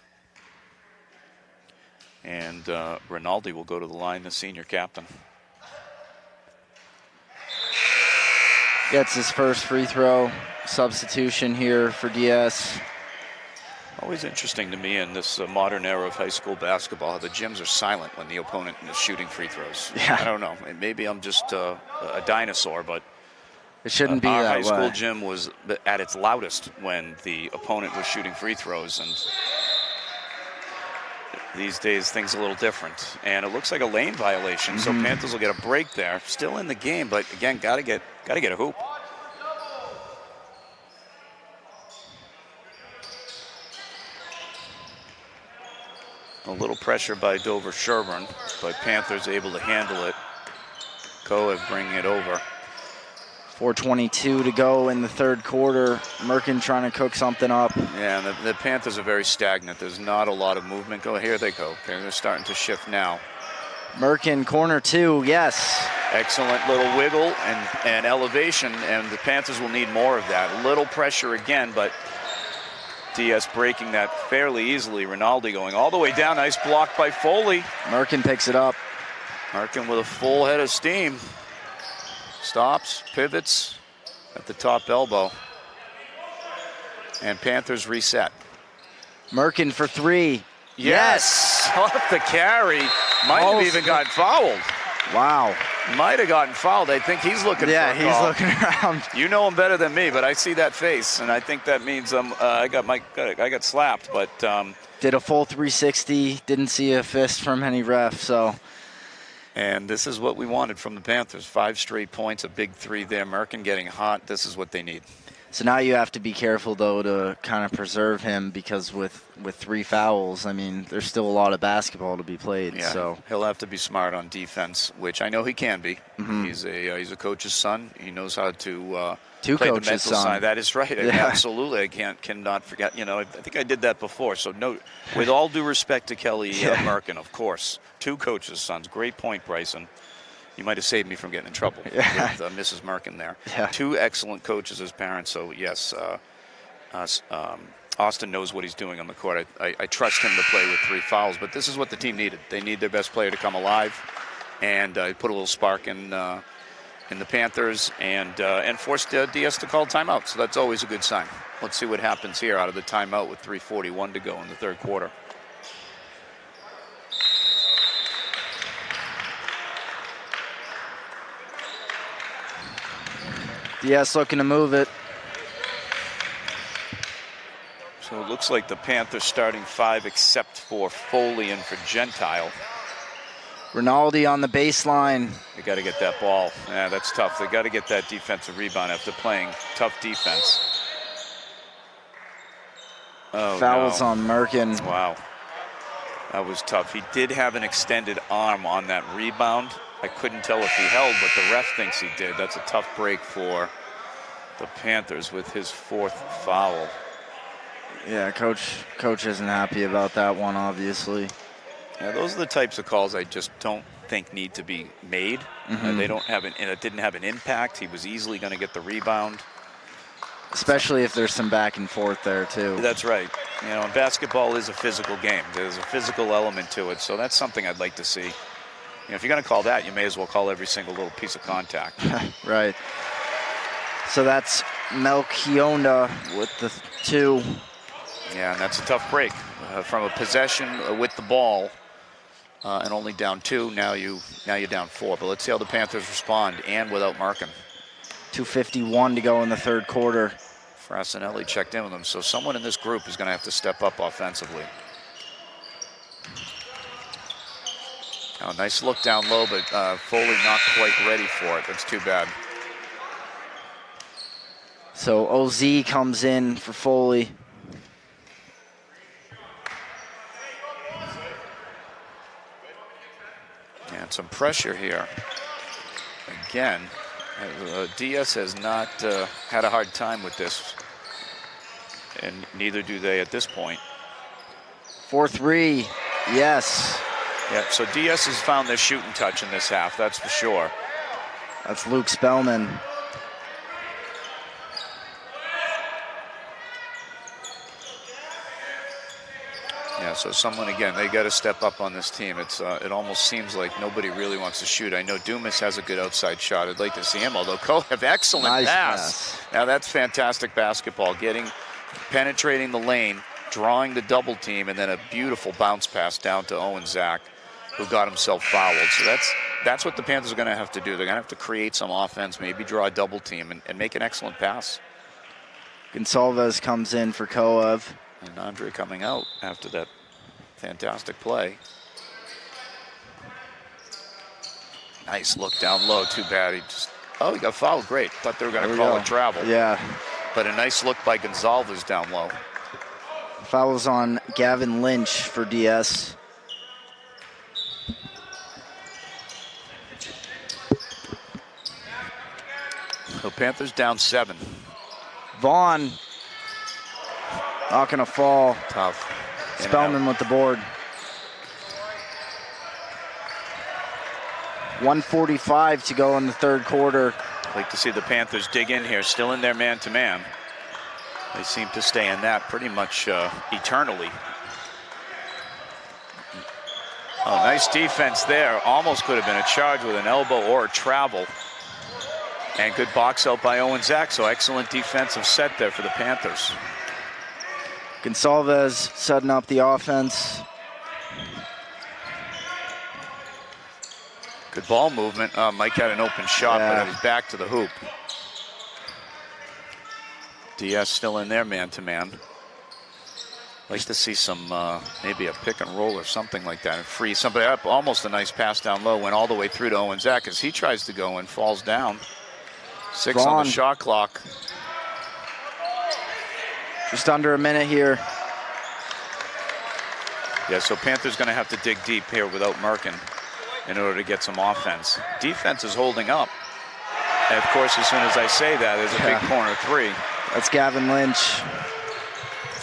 And Rinaldi will go to the line, the senior captain. Gets his first free throw. Substitution here for DS. Always interesting to me in this modern era of high school basketball, how the gyms are silent when the opponent is shooting free throws. Yeah. I don't know. Maybe I'm just a dinosaur, but it shouldn't be that way. Our high school gym was at its loudest when the opponent was shooting free throws, and these days things are a little different. And it looks like a lane violation, so Panthers will get a break there. Still in the game, but again, gotta get a hoop. A little pressure by Dover-Sherborn, but Panthers able to handle it. Koev bringing it over. 4:22 to go in the third quarter. Merkin trying to cook something up. Yeah, and the Panthers are very stagnant. There's not a lot of movement. Here they go. They're starting to shift now. Merkin, corner 2, yes. Excellent little wiggle and elevation, and the Panthers will need more of that. A little pressure again, but DS breaking that fairly easily. Rinaldi going all the way down. Nice block by Foley. Merkin picks it up. Merkin with a full head of steam. Stops, pivots at the top elbow. And Panthers reset. Merkin for 3. Yes! Off the carry. Might have even gotten fouled. Wow. Might have gotten fouled. I think he's looking for a call. Yeah, he's looking around. You know him better than me, but I see that face, and I think that means I got slapped. But did a full 360. Didn't see a fist from any ref. So. And this is what we wanted from the Panthers. 5 straight points, a big 3 there. Merkin getting hot. This is what they need. So now you have to be careful, though, to kind of preserve him, because with 3 fouls, I mean, there's still a lot of basketball to be played. Yeah, so he'll have to be smart on defense, which I know he can be. He's a coach's son. He knows how to play the mental side. That is right. Yeah. Absolutely. I cannot forget. I think I did that before. So no, with all due respect to Kelly Merkin, of course, 2 coaches' sons. Great point, Bryson. You might have saved me from getting in trouble with Mrs. Merkin there. Yeah. 2 excellent coaches as parents. So yes, Austin knows what he's doing on the court. I trust him to play with 3 fouls, but this is what the team needed. They need their best player to come alive, and put a little spark in the Panthers, and forced DS to call timeout. So that's always a good sign. Let's see what happens here out of the timeout with 3:41 to go in the third quarter. DS looking to move it. So it looks like the Panthers starting 5 except for Foley and for Gentile. Rinaldi on the baseline. They got to get that ball. Yeah, that's tough. They got to get that defensive rebound after playing tough defense. Oh, Fouls no. on Merkin. Wow. That was tough. He did have an extended arm on that rebound. I couldn't tell if he held, but the ref thinks he did. That's a tough break for the Panthers with his 4th foul. Yeah, coach isn't happy about that one, obviously. Yeah, those are the types of calls I just don't think need to be made. They don't have and it didn't have an impact. He was easily going to get the rebound. Especially if there's some back and forth there, too. That's right. Basketball is a physical game. There's a physical element to it, so that's something I'd like to see. If you're going to call that, you may as well call every single little piece of contact. Right. So that's Melchiona with the 2. Yeah, and that's a tough break. From a possession with the ball and only down 2, now you're down 4. But let's see how the Panthers respond, and without Markin. 2:51 to go in the third quarter. Frassinelli checked in with them, so someone in this group is going to have to step up offensively. Oh, nice look down low, but Foley not quite ready for it. That's too bad. So OZ comes in for Foley. And some pressure here. Again, DS has not had a hard time with this, and neither do they at this point. 4-3, yes. Yeah, so DS has found their shooting touch in this half, that's for sure. That's Luke Spellman. Yeah, so someone, again, they got to step up on this team. It almost seems like nobody really wants to shoot. I know Dumas has a good outside shot. I'd like to see him, although Kohev, excellent Nice pass. Now that's fantastic basketball, penetrating the lane, drawing the double team, and then a beautiful bounce pass down to Owen Zach, who got himself fouled. So that's what the Panthers are going to have to do. They're going to have to create some offense, maybe draw a double team, and make an excellent pass. Gonsalves comes in for Kohev. And Andre coming out after that fantastic play. Nice look down low. Too bad he got fouled. Great. Thought they were going to call it travel. Yeah. But a nice look by Gonsalves down low. Fouls on Gavin Lynch for DS. So Panthers down 7. Vaughn. Not going to fall. Tough. Spellman with the board. 1:45 to go in the third quarter. I'd like to see the Panthers dig in here, still in their man-to-man. They seem to stay in that pretty much eternally. Oh, nice defense there. Almost could have been a charge with an elbow or a travel. And good box out by Owen Zach, so excellent defensive set there for the Panthers. Gonsalves setting up the offense. Good ball movement. Mike had an open shot, but it was back to the hoop. DS still in there man-to-man. Like to see some, maybe a pick and roll or something like that, and free somebody up. Almost a nice pass down low, went all the way through to Owen Zach as he tries to go and falls down. 6 on the shot clock. Just under a minute here. Yeah, so Panthers going to have to dig deep here without Merkin in order to get some offense. Defense is holding up. And, of course, as soon as I say that, there's a big corner three. That's Gavin Lynch.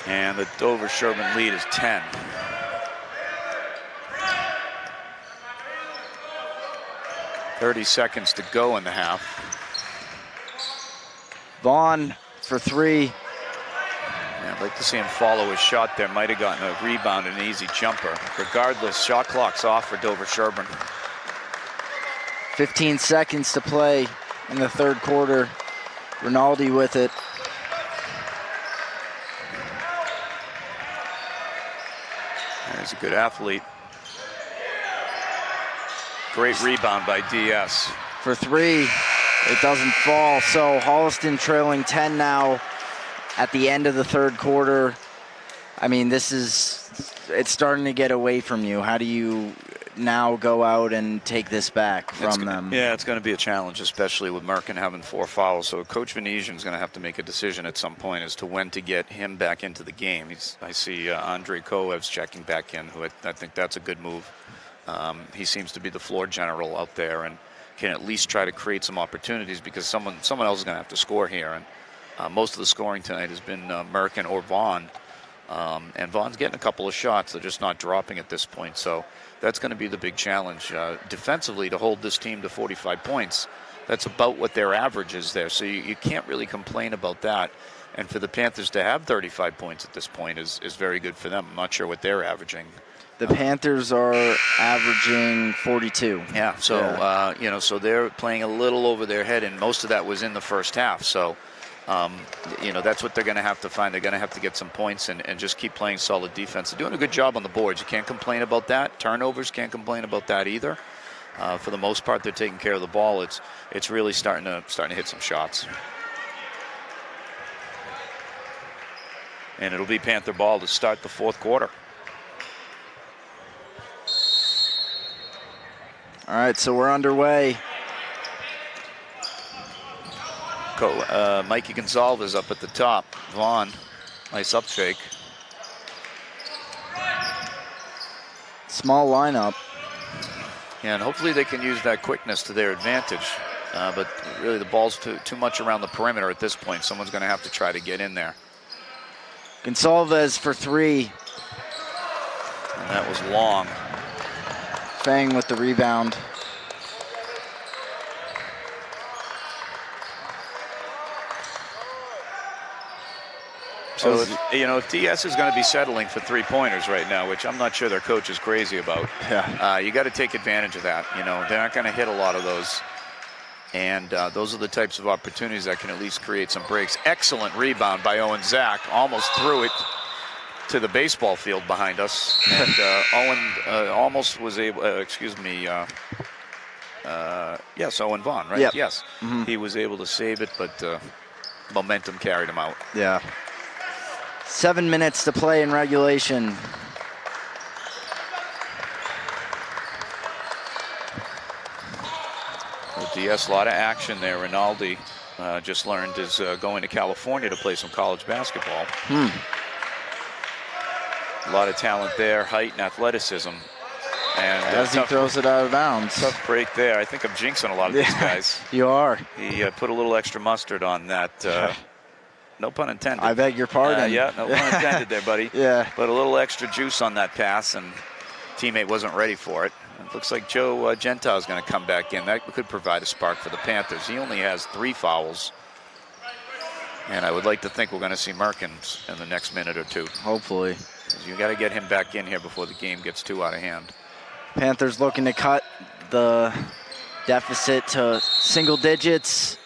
And the Dover-Sherborn lead is 10. .30 seconds to go in the half. Vaughn for three. Yeah, I'd like to see him follow his shot there. Might have gotten a rebound and an easy jumper. Regardless, shot clock's off for Dover-Sherborn. 15 seconds to play in the third quarter. Rinaldi with it. He's a good athlete. Great rebound by DS. For three, it doesn't fall. So Holliston trailing 10 now at the end of the third quarter. I mean, it's starting to get away from you. How do you now go out and take this back from them? Yeah, it's going to be a challenge, especially with Merkin having 4 fouls. So Coach Venetian's going to have to make a decision at some point as to when to get him back into the game. I see Andre Koev's checking back in, who I think that's a good move. He seems to be the floor general out there and can at least try to create some opportunities because someone else is going to have to score here. And most of the scoring tonight has been Merkin or Vaughn. And Vaughn's getting a couple of shots. They're just not dropping at this point. So that's going to be the big challenge. Defensively, to hold this team to 45 points, that's about what their average is there. So you can't really complain about that. And for the Panthers to have 35 points at this point is very good for them. I'm not sure what they're averaging. The Panthers are averaging 42. Yeah, so, so they're playing a little over their head, and most of that was in the first half. So, that's what they're going to have to find. They're going to have to get some points and just keep playing solid defense. They're doing a good job on the boards. You can't complain about that. Turnovers, can't complain about that either. For the most part, they're taking care of the ball. It's really starting to hit some shots. And it'll be Panther ball to start the fourth quarter. All right, so we're underway. Mikey Gonzalez up at the top. Vaughn, nice up fake. Small lineup. Yeah, and hopefully they can use that quickness to their advantage. But really the ball's too much around the perimeter at this point. Someone's going to have to try to get in there. Gonsalves for three. And that was long. Fang with the rebound. So, if DS is going to be settling for three-pointers right now, which I'm not sure their coach is crazy about, you got to take advantage of that. They're not going to hit a lot of those. And those are the types of opportunities that can at least create some breaks. Excellent rebound by Owen Zach. Almost threw it to the baseball field behind us. And Owen almost was able, yes, Owen Vaughn, right? Yep. Yes. Mm-hmm. He was able to save it, but momentum carried him out. Yeah. 7 minutes to play in regulation. DS, a lot of action there. Rinaldi just learned is going to California to play some college basketball. A lot of talent there, height and athleticism. And as he throws it out of bounds. Tough break there. I think I'm jinxing a lot of these guys. You are. He put a little extra mustard on that. No pun intended. I beg your pardon. No pun intended there, buddy. Yeah. But a little extra juice on that pass, and teammate wasn't ready for it. It looks like Joe Gentile is going to come back in. That could provide a spark for the Panthers. He only has 3 fouls. And I would like to think we're going to see Merkins in the next minute or two. Hopefully. You got to get him back in here before the game gets too out of hand. Panthers looking to cut the deficit to single digits.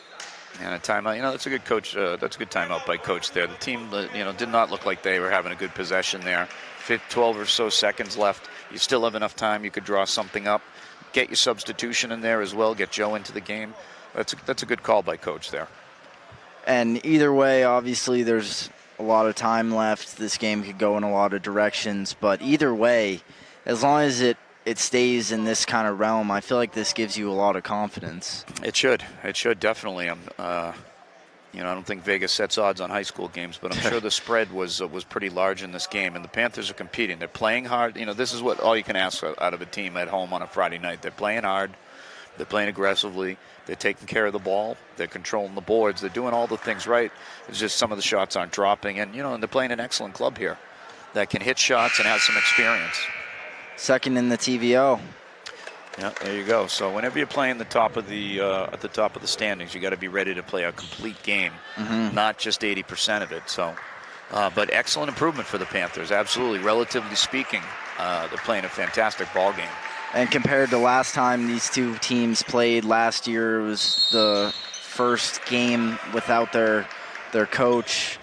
And a timeout. That's a good coach. That's a good timeout by coach there. The team, did not look like they were having a good possession there. 12 or so seconds left. You still have enough time. You could draw something up. Get your substitution in there as well. Get Joe into the game. That's a good call by coach there. And either way, obviously, there's a lot of time left. This game could go in a lot of directions. But either way, as long as it stays in this kind of realm, I feel like this gives you a lot of confidence. It should. It should, definitely. You know, I don't think Vegas sets odds on high school games, but I'm sure the spread was pretty large in this game. And the Panthers are competing. They're playing hard. You know, this is what all you can ask out of a team at home on a Friday night. They're playing hard. They're playing aggressively. They're taking care of the ball. They're controlling the boards. They're doing all the things right. It's just some of the shots aren't dropping. And, you know, and they're playing an excellent club here that can hit shots and has some experience. Second in the TVO. Yeah, there you go. So whenever you're playing the top of the at the top of the standings, you got to be ready to play a complete game, not just 80% of it. So, but excellent improvement for the Panthers. Absolutely, relatively speaking, they're playing a fantastic ball game. And compared to last time these two teams played last year, it was the first game without their coach.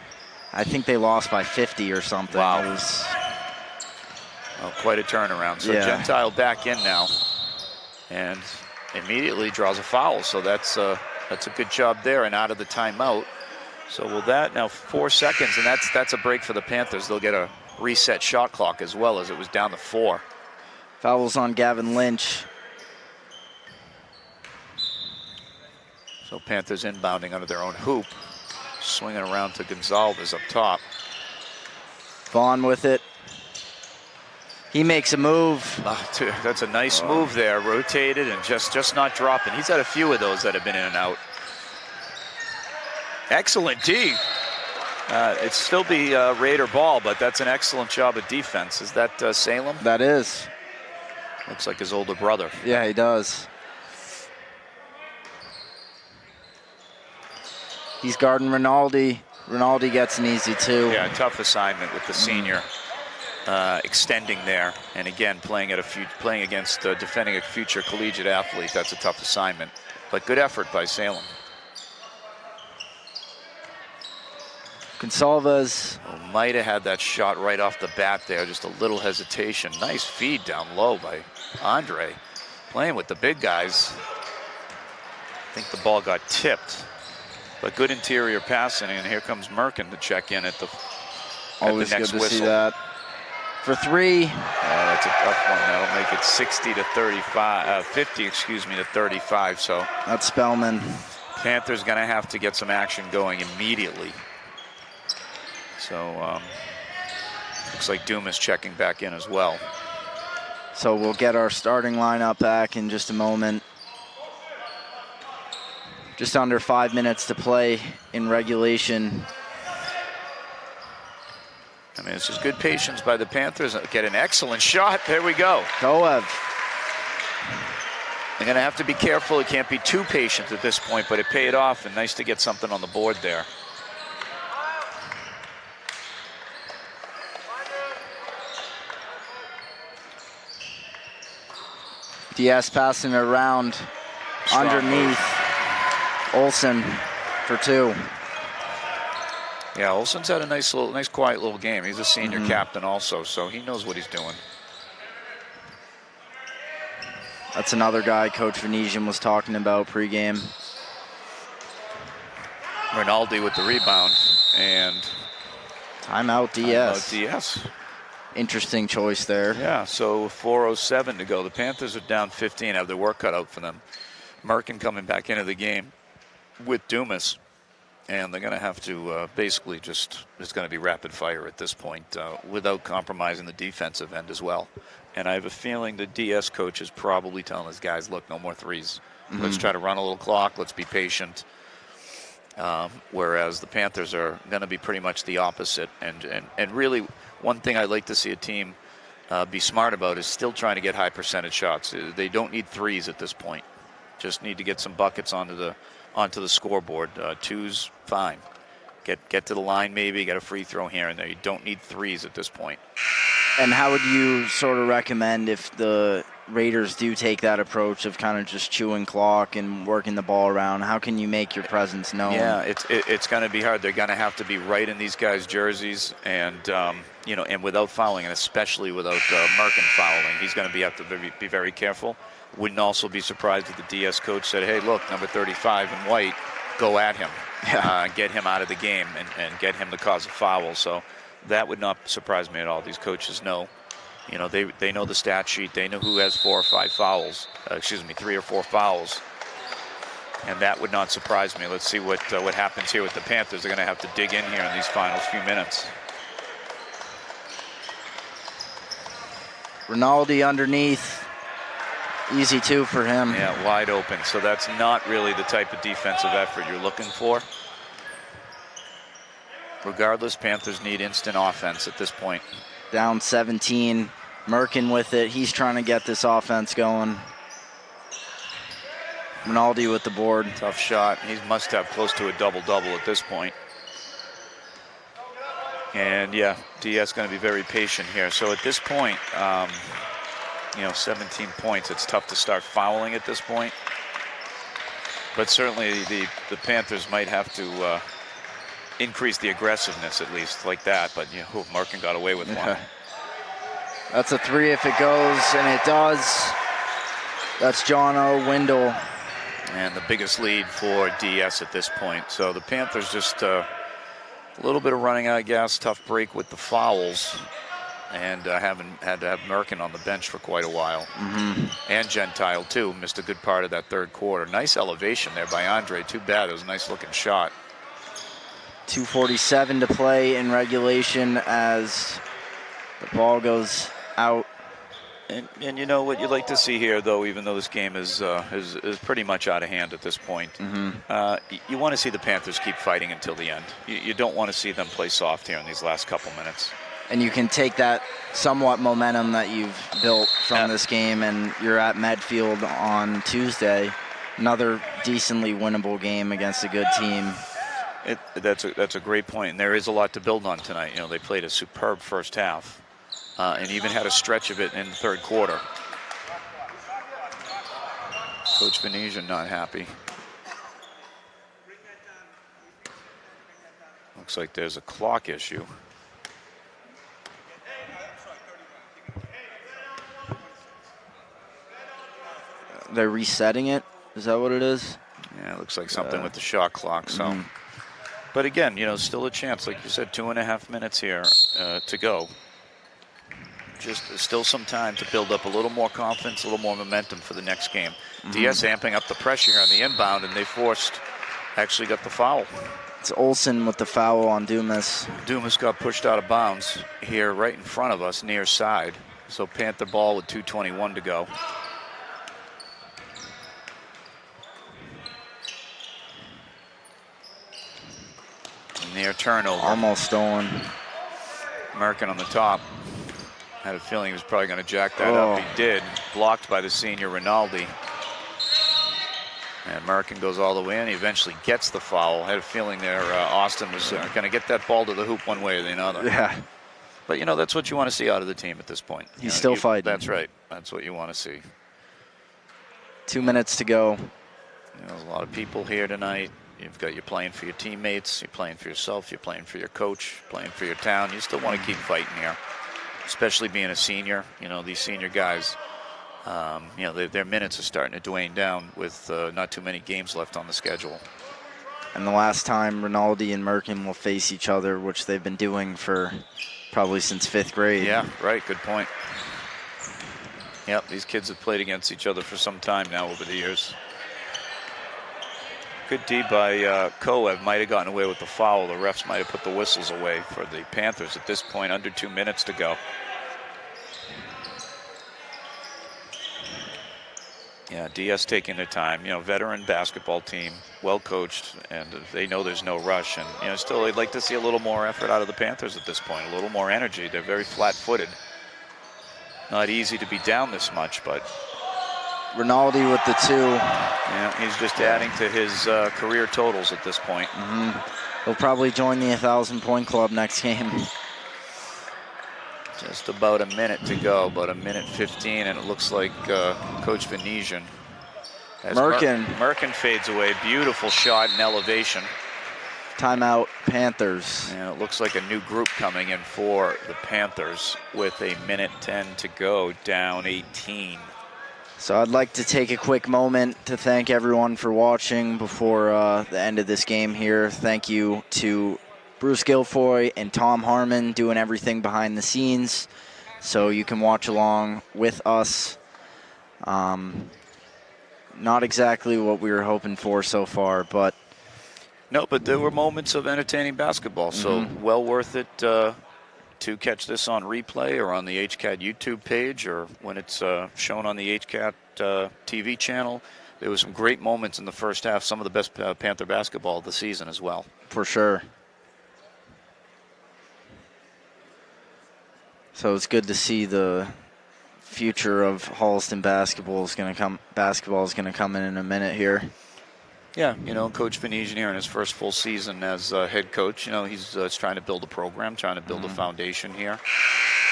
I think they lost by 50 or something. Wow. It was quite a turnaround. So yeah. Gentile back in now, and immediately draws a foul. So that's a good job there and out of the timeout. So will that now 4 seconds, and that's a break for the Panthers. They'll get a reset shot clock as well, as it was down to 4. Fouls on Gavin Lynch. So Panthers inbounding under their own hoop, swinging around to Gonzalez up top. Vaughn with it. He makes a move. That's a nice move there, rotated and just not dropping. He's had a few of those that have been in and out. Excellent D. It'd still be Raider ball, but that's an excellent job of defense. Is that Salem? That is. Looks like his older brother. Yeah, he does. He's guarding Rinaldi. Rinaldi gets an easy 2. Yeah, tough assignment with the senior extending there, and again playing against defending a future collegiate athlete. That's a tough assignment, but good effort by Salem. Gonsalves might have had that shot right off the bat there, just a little hesitation. Nice feed down low by Andre, playing with the big guys. I think the ball got tipped, but good interior passing, and here comes Merkin to check in at the always next good to whistle. see that. For 3. That's a tough one. That'll make it 60 to 35, 50, excuse me, to 35. So That's Spellman. Panthers going to have to get some action going immediately. So looks like Doom is checking back in as well. So we'll get our starting lineup back in just a moment. Just under 5 minutes to play in regulation. I mean, it's just good patience by the Panthers. Get an excellent shot. There we go. Koev. They're going to have to be careful. It can't be too patient at this point, but it paid off, and nice to get something on the board there. Diaz passing it around Strong underneath move. Olsen for 2. Yeah, Olsen's had a nice quiet little game. He's a senior captain also, so he knows what he's doing. That's another guy Coach Venetian was talking about pregame. Rinaldi with the rebound, and Timeout Diaz. Diaz. Interesting choice there. Yeah, so 4:07 to go. The Panthers are down 15, have their work cut out for them. Merkin coming back into the game with Dumas. And they're going to have to basically it's going to be rapid fire at this point without compromising the defensive end as well. And I have a feeling the DS coach is probably telling his guys, look, no more threes. Let's try to run a little clock. Let's be patient. Whereas the Panthers are going to be pretty much the opposite. And really, one thing I'd like to see a team be smart about is still trying to get high percentage shots. They don't need threes at this point. Just need to get some buckets onto the scoreboard. 2's fine. Get to the line maybe, get a free throw here and there. You don't need threes at this point. And how would you sort of recommend if the Raiders do take that approach of kind of just chewing clock and working the ball around? How can you make your presence known? Yeah, it's going to be hard. They're going to have to be right in these guys' jerseys, and and without fouling, and especially without Merkin fouling, he's going to have to be very careful. Wouldn't also be surprised if the DS coach said, "Hey, look, number 35 in white, go at him, get him out of the game, and get him to cause a foul." So that would not surprise me at all. These coaches know. They know the stat sheet. They know who has 4 or 5 fouls. 3 or 4 fouls. And that would not surprise me. Let's see what happens here with the Panthers. They're going to have to dig in here in these final few minutes. Rinaldi underneath. Easy two for him. Yeah, wide open. So that's not really the type of defensive effort you're looking for. Regardless, Panthers need instant offense at this point. Down 17. Merkin with it. He's trying to get this offense going. Rinaldi with the board. Tough shot. He must have close to a double-double at this point. And yeah, DS going to be very patient here. So at this point, 17 points. It's tough to start fouling at this point. But certainly the Panthers might have to increase the aggressiveness at least like that. But Merkin got away with one. That's a three if it goes, and it does. That's John O. Windle. And the biggest lead for DS at this point. So the Panthers just a little bit of running out of gas, tough break with the fouls, and haven't had to have Merkin on the bench for quite a while. And Gentile too, missed a good part of that third quarter. Nice elevation there by Andre, too bad, it was a nice looking shot. 2:47 to play in regulation as the ball goes out. And you know what you'd like to see here, though, even though this game is pretty much out of hand at this point. You want to see the Panthers keep fighting until the end. You don't want to see them play soft here in these last couple minutes. And you can take that somewhat momentum that you've built from this game, and you're at Medfield on Tuesday. Another decently winnable game against a good team. That's a great point, and there is a lot to build on tonight. They played a superb first half. And even had a stretch of it in the third quarter. Coach Venetian not happy. Looks like there's a clock issue. They're resetting it? Is that what it is? Yeah, it looks like something with the shot clock. So, but again, still a chance. Like you said, 2.5 minutes here to go. Just still some time to build up a little more confidence, a little more momentum for the next game. DS amping up the pressure here on the inbound, and they actually got the foul. It's Olsen with the foul on Dumas. Dumas got pushed out of bounds here right in front of us, near side. So Panther ball with 2:21 to go. Near turnover. Almost stolen. Merkin on the top. Had a feeling he was probably going to jack that up. He did. Blocked by the senior Rinaldi. And Merkin goes all the way in. He eventually gets the foul. Had a feeling there Austin was going to get that ball to the hoop one way or the other. Yeah. But, that's what you want to see out of the team at this point. He's still fighting. That's right. That's what you want to see. 2 minutes to go. There's a lot of people here tonight. You're playing for your teammates. You're playing for yourself. You're playing for your coach. Playing for your town. You still want to keep fighting here. Especially being a senior, these senior guys, their minutes are starting to wane down with not too many games left on the schedule. And the last time Rinaldi and Merkin will face each other, which they've been doing for probably since 5th grade. Yeah, right, good point. Yep, these kids have played against each other for some time now over the years. Good D by Koev. Might have gotten away with the foul. The refs might have put the whistles away for the Panthers at this point. Under 2 minutes to go. Yeah, DS taking their time. Veteran basketball team, well coached, and they know there's no rush. And still, they'd like to see a little more effort out of the Panthers at this point. A little more energy. They're very flat-footed. Not easy to be down this much, but. Rinaldi with the 2. Yeah, he's just adding to his career totals at this point. He'll probably join the 1,000-point club next game. Just about a minute to go, about a minute 15, and it looks like Coach Venetian. Merkin fades away. Beautiful shot in elevation. Timeout, Panthers. And it looks like a new group coming in for the Panthers with a minute 10 to go, down 18. So I'd like to take a quick moment to thank everyone for watching before the end of this game here. Thank you to Bruce Guilfoy and Tom Harmon doing everything behind the scenes so you can watch along with us. not exactly what we were hoping for so far, but no, but there were moments of entertaining basketball, so well worth it to catch this on replay or on the HCAT YouTube page or when it's shown on the HCAT TV channel. There was some great moments in the first half, some of the best Panther basketball of the season as well. for sure. So it's good to see the future of Holliston basketball is going to come in a minute here. Yeah, Coach Venetian here in his first full season as head coach, he's trying to build a program, trying to build a foundation here.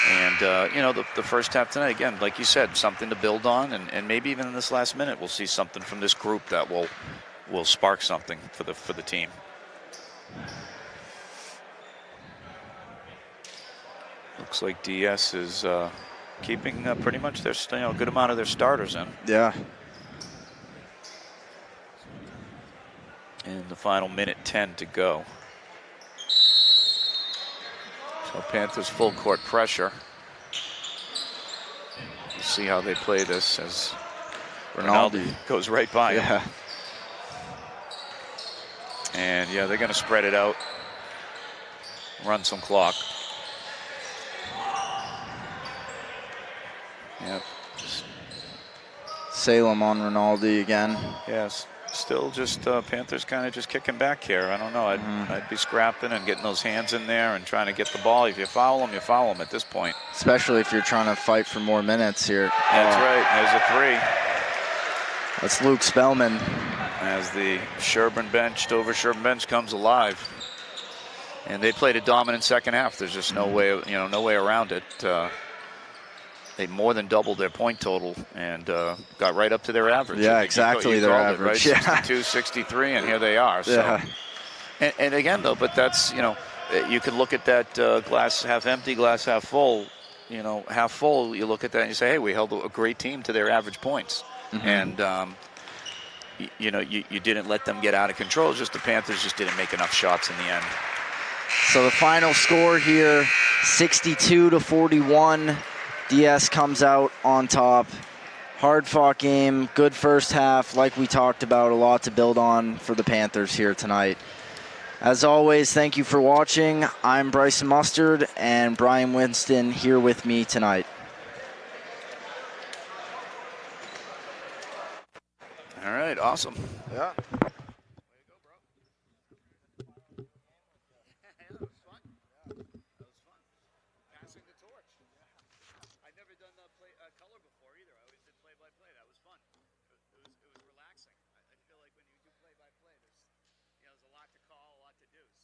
And, the first half tonight, again, like you said, something to build on. And maybe even in this last minute, we'll see something from this group that will spark something for the team. Looks like DS is keeping pretty much their a good amount of their starters in. Yeah. In the final minute 10 to go. So Panthers full court pressure. We'll see how they play this as Ronaldo goes right by him. Yeah. And yeah, they're going to spread it out, run some clock. Yep. Salem on Ronaldo again. Yes. Still just Panthers kind of just kicking back here. I don't know. I'd be scrapping and getting those hands in there and trying to get the ball. If you foul them, you foul them at this point. Especially if you're trying to fight for more minutes here. That's right. There's a three. That's Luke Spellman. As the Dover-Sherborn bench comes alive. And they played a dominant second half. There's just no way, no way around it. They more than doubled their point total and got right up to their average. Yeah, exactly their average. It, right? 62, 63, and here they are. So. Yeah. And again, though, but that's, you can look at that glass half empty, glass half full. Half full, you look at that and you say, hey, we held a great team to their average points. And, you didn't let them get out of control. It's just the Panthers just didn't make enough shots in the end. So the final score here, 62-41. DS comes out on top. Hard-fought game, good first half. Like we talked about, a lot to build on for the Panthers here tonight. As always, thank you for watching. I'm Bryson Mustard and Brian Winston here with me tonight. All right, awesome. Yeah.